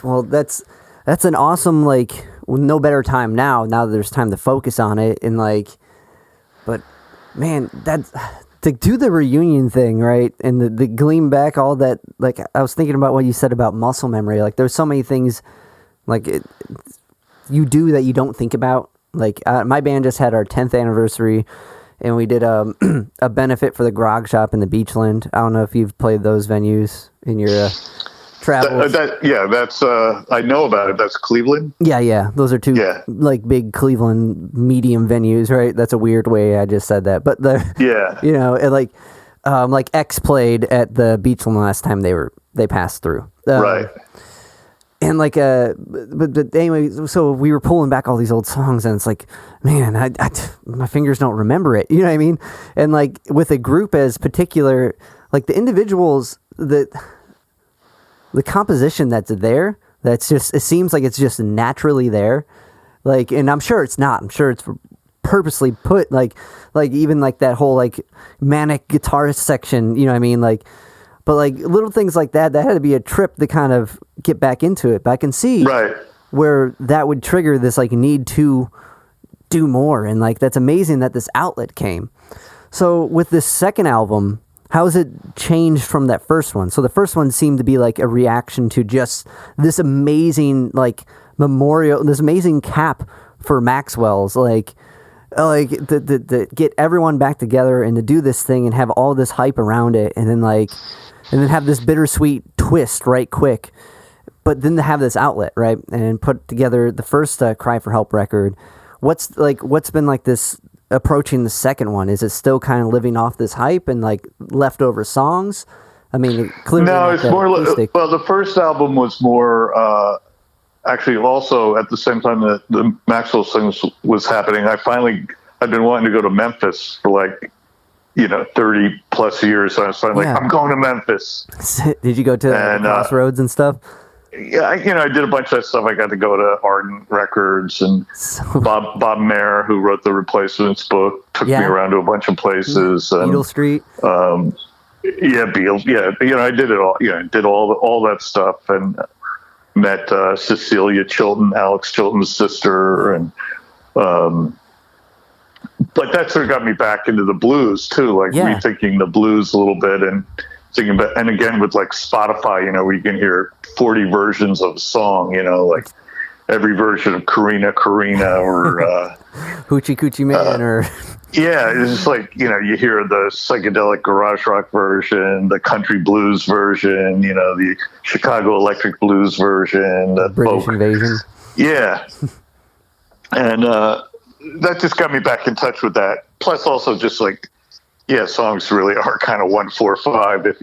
Well, that's an awesome, no better time now that there's time to focus on it, and but man, that's to do the reunion thing, right? And the gleam back, all that, I was thinking about what you said about muscle memory. There's so many things you do that you don't think about. My band just had our 10th anniversary, and we did a benefit for the Grog Shop in the Beachland. I don't know if you've played those venues in your travels. That's I know about it. That's Cleveland. Yeah. Those are two big Cleveland medium venues, right? That's a weird way I just said that, but and X played at the Beachland last time they passed through, right? And but anyway, so we were pulling back all these old songs, and it's man, I my fingers don't remember it. You know what I mean? And with a group as particular, the individuals, the composition that's there, it seems like it's just naturally there. And I'm sure it's not. I'm sure it's purposely put, even that whole manic guitarist section. You know what I mean? But little things like that had to be a trip to kind of get back into it. But I can see where that would trigger this need to do more, and that's amazing that this outlet came. So with this second album, how has it changed from that first one? So the first one seemed to be a reaction to just this amazing memorial, this amazing cap for Maxwells, to get everyone back together and to do this thing and have all this hype around it, and then have this bittersweet twist right quick, but then to have this outlet, right, and put together the first Cry for Help record. What's been this approaching the second one? Is it still kind of living off this hype and leftover songs? I mean, clearly no, it's more well, the first album was more actually also at the same time that the Maxwell things was happening. I'd been wanting to go to Memphis for 30 plus years. So I was finally I'm going to Memphis. Did you go to Crossroads and stuff? Yeah, I did a bunch of that stuff. I got to go to Ardent Records, and Bob Mayer, who wrote the Replacements book, took me around to a bunch of places. Beale Street. Beale. Yeah, I did it all. I did all that stuff, and met Cecilia Chilton, Alex Chilton's sister, and but that sort of got me back into the blues too, rethinking the blues a little bit, and thinking about, and again with Spotify, where you can hear 40 versions of a song, every version of Karina or Hoochie Coochie Man or it's just you hear the psychedelic garage rock version, the country blues version, the Chicago electric blues version, the British Invasion. Yeah. And that just got me back in touch with that. Plus also just songs really are kind of 1-4-5. If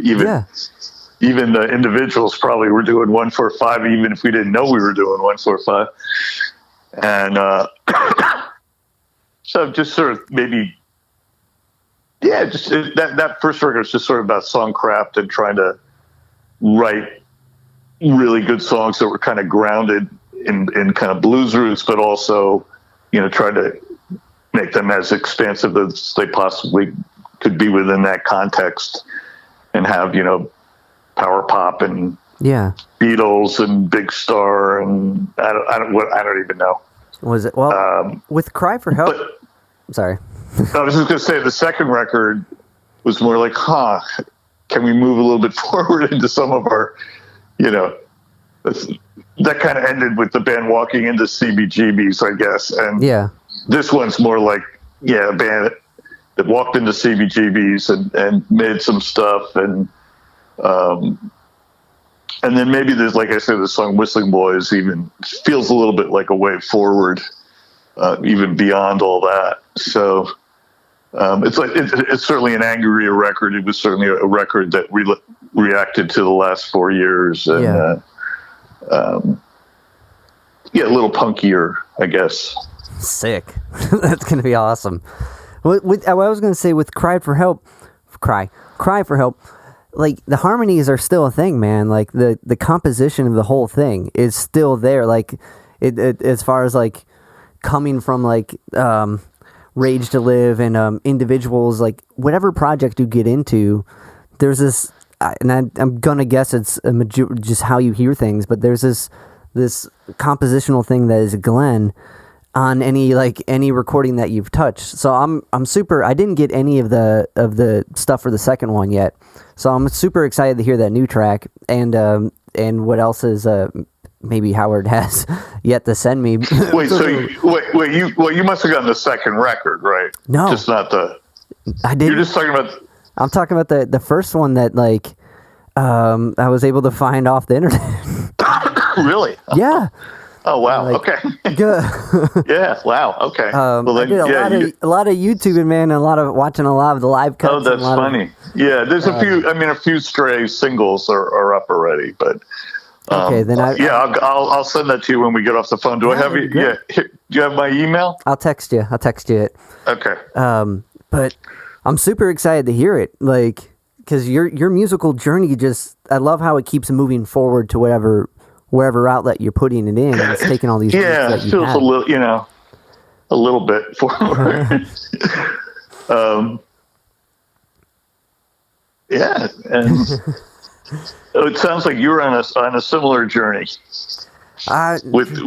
even the individuals probably were doing 1-4-5, even if we didn't know we were doing 1-4-5. And so just sort of maybe, just that first record was just sort of about songcraft and trying to write really good songs that were kind of grounded in kind of blues roots, but also, try to make them as expansive as they possibly could be within that context, and have, power pop and Beatles and Big Star and I don't even know. Was it? Well, with Cry for Help. But Sorry. I was just going to say the second record was more like, can we move a little bit forward into some of our, that kind of ended with the band walking into CBGBs, I guess. And this one's more like, a band that walked into CBGBs and made some stuff. And then maybe there's, like I said, the song Whistling Boys even feels a little bit like a way forward, even beyond all that. So it's certainly an angrier record. It was certainly a record that reacted to the last 4 years. And, a little punkier, I guess. Sick. That's going to be awesome. I was going to say with Cry for Help, like the harmonies are still a thing, man. Like the composition of the whole thing is still there. Like it as far as like coming from like Rage to Live and Individuals, like whatever project you get into, there's this, and I'm gonna guess it's just how you hear things, but there's this compositional thing that is Glenn on any recording that you've touched. So I'm super. I didn't get any of the stuff for the second one yet, so I'm super excited to hear that new track and what else is maybe Howard has yet to send me. Wait, you must have gotten the second record, right? No, just not the. I didn't. You're just talking about. I'm talking about the first one that I was able to find off the internet. Really? Yeah. Oh wow! Okay. Good. Yeah. Wow. Okay. Well, then, I did a lot of YouTubing, man, and watching a lot of the live cuts. Oh, that's funny. There's a few. I mean, a few stray singles are up already, but. Okay, then I'll send that to you when we get off the phone. Do I have you? Yeah. Do you have my email? I'll text you it. Okay. But I'm super excited to hear it, because your musical journey I love how it keeps moving forward to wherever outlet you're putting it in, and it's taking all these. Yeah, it feels a little bit forward. And it sounds like you were on a similar journey. With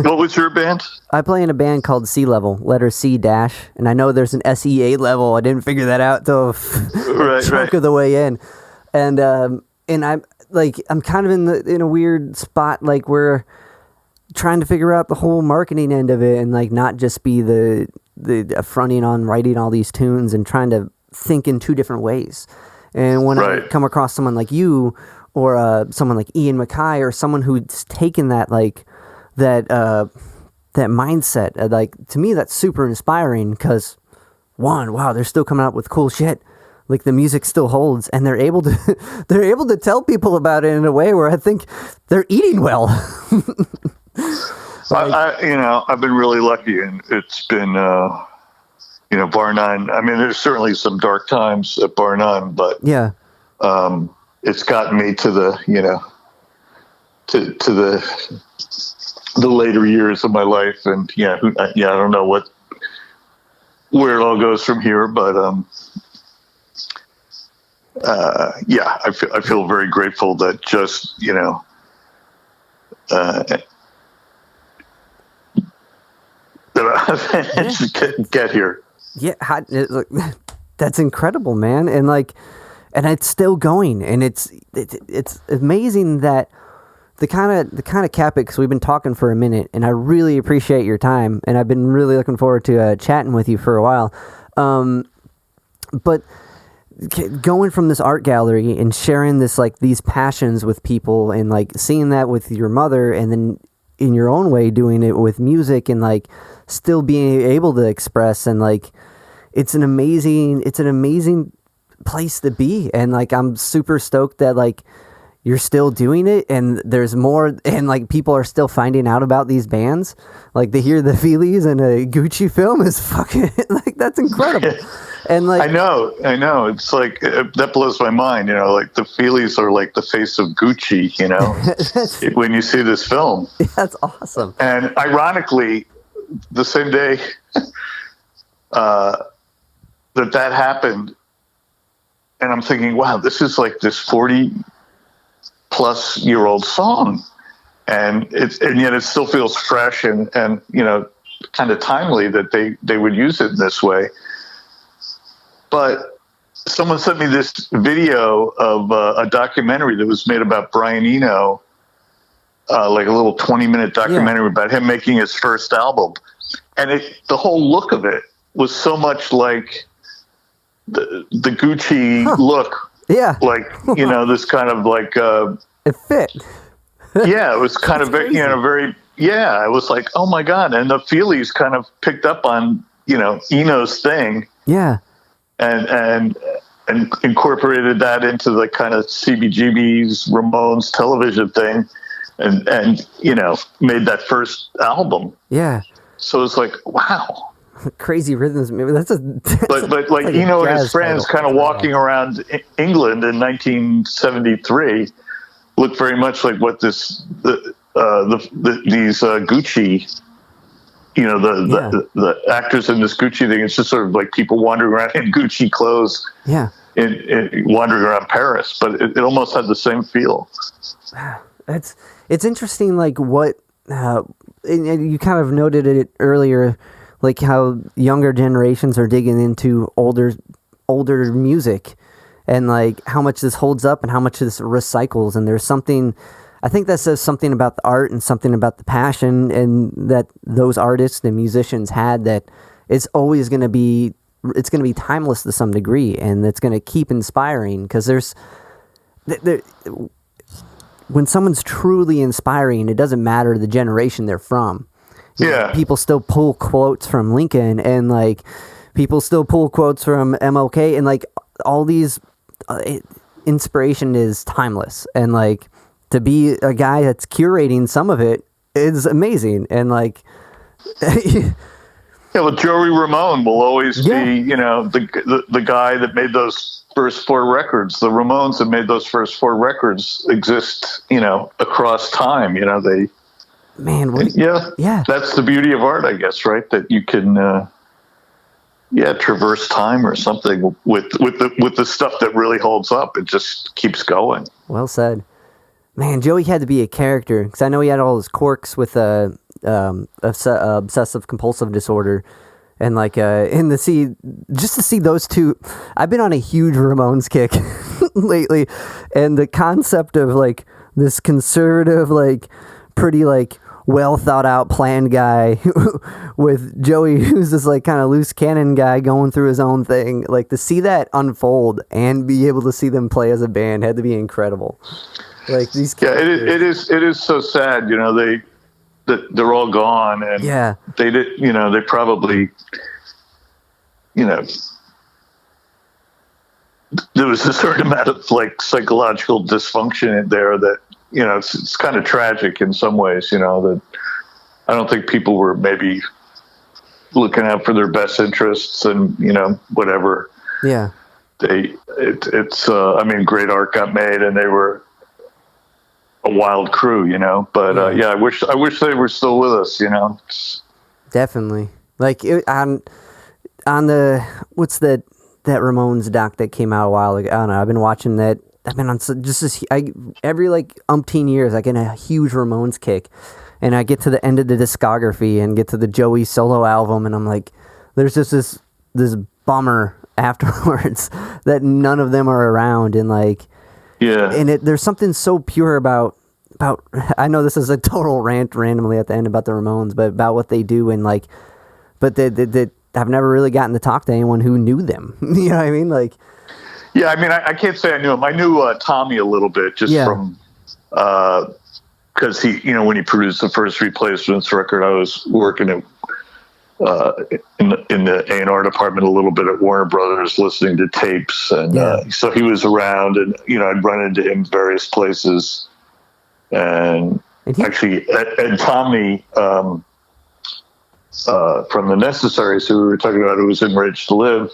what was your band? I play in a band called Sea Level, letter C dash, and I know there's an SEA level. I didn't figure that out till a chunk of the way in, and I'm kind of in a weird spot, like we're trying to figure out the whole marketing end of it, and not just be the fronting on writing all these tunes and trying to think in two different ways. And when I come across someone like you, or someone like Ian Mackay, or someone who's taken that that mindset, to me that's super inspiring, because wow, they're still coming out with cool shit. Like the music still holds, and they're able to tell people about it in a way where I think they're eating well. I've been really lucky, and it's been Bar None. I mean, there's certainly some dark times at Bar None, but it's gotten me to the to the later years of my life, and I don't know where it all goes from here, but I feel very grateful that just that I get here. Yeah, that's incredible, man, and it's still going, and it's amazing that the kind of cap it, because we've been talking for a minute, and I really appreciate your time, and I've been really looking forward to chatting with you for a while, but going from this art gallery and sharing this these passions with people, and seeing that with your mother, and then in your own way doing it with music, and still being able to express, and it's an amazing place to be, and I'm super stoked that you're still doing it, and there's more, and people are still finding out about these bands, they hear the Feelies and a Gucci film is fucking that's incredible. And I know it's that blows my mind, the Feelies are the face of Gucci, when you see this film. That's awesome. And ironically, the same day that happened, and I'm thinking, wow, this is this 40 plus year old song, and yet it still feels fresh and kind of timely that they would use it in this way. But someone sent me this video of a documentary that was made about Brian Eno, like a little 20-minute documentary about him making his first album. And the whole look of it was so much like the Gucci look. Yeah. Like, this kind of like... it fit. Yeah, it was kind of, very... Yeah, it was like, oh my God. And the Feelies kind of picked up on, Eno's thing. Yeah. And incorporated that into the kind of CBGB's Ramones television thing and made that first album. Yeah. So it's like, wow. Crazy rhythms. Maybe that's but like Eno and his friends kind of walking around England in 1973 looked very much like what these Gucci, the actors in this Gucci thing. It's just sort of like people wandering around in Gucci clothes. Yeah. In wandering around Paris, but it almost had the same feel. It's interesting, like what you kind of noted it earlier, like how younger generations are digging into older music, and like how much this holds up and how much this recycles. And there's something, I think that says something about the art and something about the passion and that those artists and musicians had, that it's always going to be. It's going to be timeless to some degree, and it's going to keep inspiring, because when someone's truly inspiring, it doesn't matter the generation they're from. People still pull quotes from Lincoln, and like people still pull quotes from MLK, and like all these inspiration is timeless, and like to be a guy that's curating some of it is amazing, and like. Yeah, well, Joey Ramone will always be, the guy that made those first 4 records. The Ramones that made those first 4 records exist, across time. They. Man, that's the beauty of art, I guess, right? That you can, traverse time or something with the stuff that really holds up. It just keeps going. Well said. Man, Joey had to be a character, because I know he had all his quirks with obsessive compulsive disorder, and like to see those two. I've been on a huge Ramones kick lately, and the concept of like this conservative, like pretty like well thought out planned guy with Joey, who's this like kind of loose cannon guy going through his own thing, like to see that unfold and be able to see them play as a band had to be incredible. Like these characters. it is so sad, they're all gone, and they did, they probably, there was a certain amount of like psychological dysfunction in there that, it's kind of tragic in some ways, that I don't think people were maybe looking out for their best interests, and, whatever. Yeah. Great art got made, and they were a wild crew, but I wish they were still with us, Definitely. Like on the what's that Ramones doc that came out a while ago? I don't know. I've been watching that. I've been on every like umpteen years I get a huge Ramones kick, and I get to the end of the discography and get to the Joey solo album, and I'm like, there's just this bummer afterwards that none of them are around, and like. Yeah, and there's something so pure about. I know this is a total rant randomly at the end about the Ramones, but about what they do, and like, but I've never really gotten to talk to anyone who knew them. You know what I mean? Like, yeah, I mean, I can't say I knew him. I knew Tommy a little bit just from because he, when he produced the first Replacements record, I was working in the A&R department a little bit at Warner Brothers, listening to tapes, and so he was around, and I'd run into him various places, and actually, and Tommy from the Necessaries, who we were talking about, who was in Rage to Live,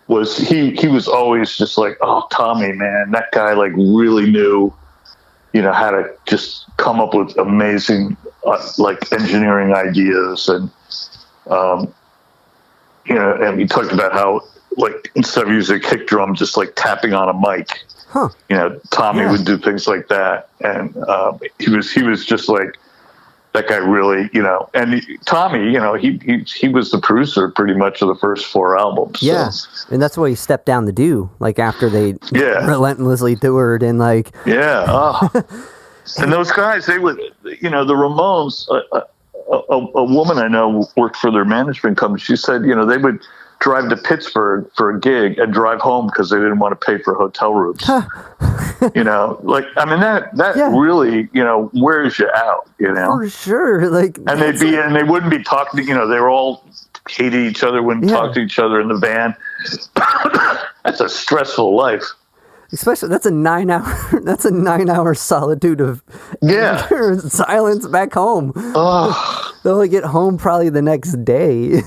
was he was always just like, oh, Tommy, man, that guy like really knew, how to just come up with amazing like engineering ideas, and and we talked about how like instead of using a kick drum, just like tapping on a mic. Huh. Tommy would do things like that, and he was just like that guy. Really, and Tommy, he was the producer pretty much of the first 4 albums. Yeah, so. and that's what he stepped down to do. Like after they relentlessly toured and like and those guys, they would, the Ramones. A woman I know worked for their management company. She said, they would drive to Pittsburgh for a gig and drive home because they didn't want to pay for hotel rooms. That really, wears you out, For sure. Like, and they wouldn't be talking, they were all hated each other, wouldn't talk to each other in the van. That's a stressful life. Especially that's a 9-hour solitude of silence back home. They'll only get home probably the next day.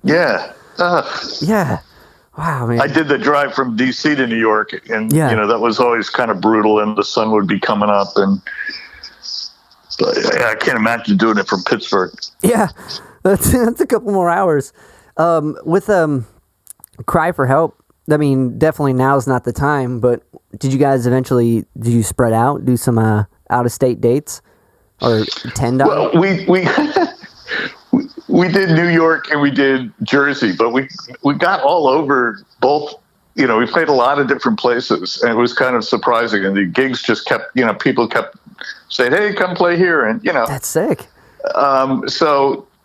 Yeah. Yeah. Wow, man. I did the drive from DC to New York, and that was always kind of brutal, and the sun would be coming up, but I can't imagine doing it from Pittsburgh. Yeah. That's a couple more hours. With Cry for Help, I mean, definitely now's not the time, but did you guys did you spread out, do some out-of-state dates, or attend on? Well, we did New York and we did Jersey, but we got all over both. We played a lot of different places, and it was kind of surprising. And the gigs just kept, people kept saying, "Hey, come play here," and that's sick.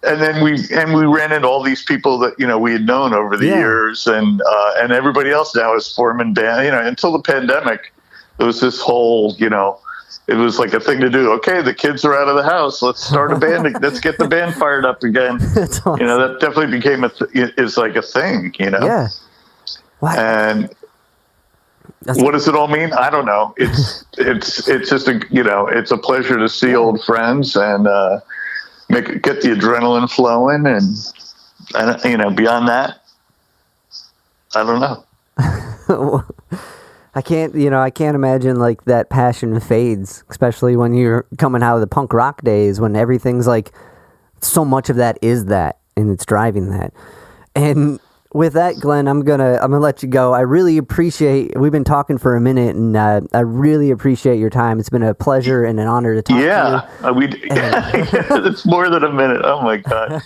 And then we ran into all these people that we had known over the years, and everybody else now is forming band. Until the pandemic, there was this whole it was like a thing to do. Okay, the kids are out of the house. Let's start a band. Let's get the band fired up again. That's awesome. That definitely became is like a thing. Yeah. Wow. And what does it all mean? I don't know. It's just it's a pleasure to see old friends and. Get the adrenaline flowing, and beyond that, I don't know. I can't imagine like that passion fades, especially when you're coming out of the punk rock days, when everything's like so much of that is that, and it's driving that. And with that, Glenn, I'm gonna let you go. I really appreciate. We've been talking for a minute, and I really appreciate your time. It's been a pleasure and an honor to talk to you. It's more than a minute. Oh my God.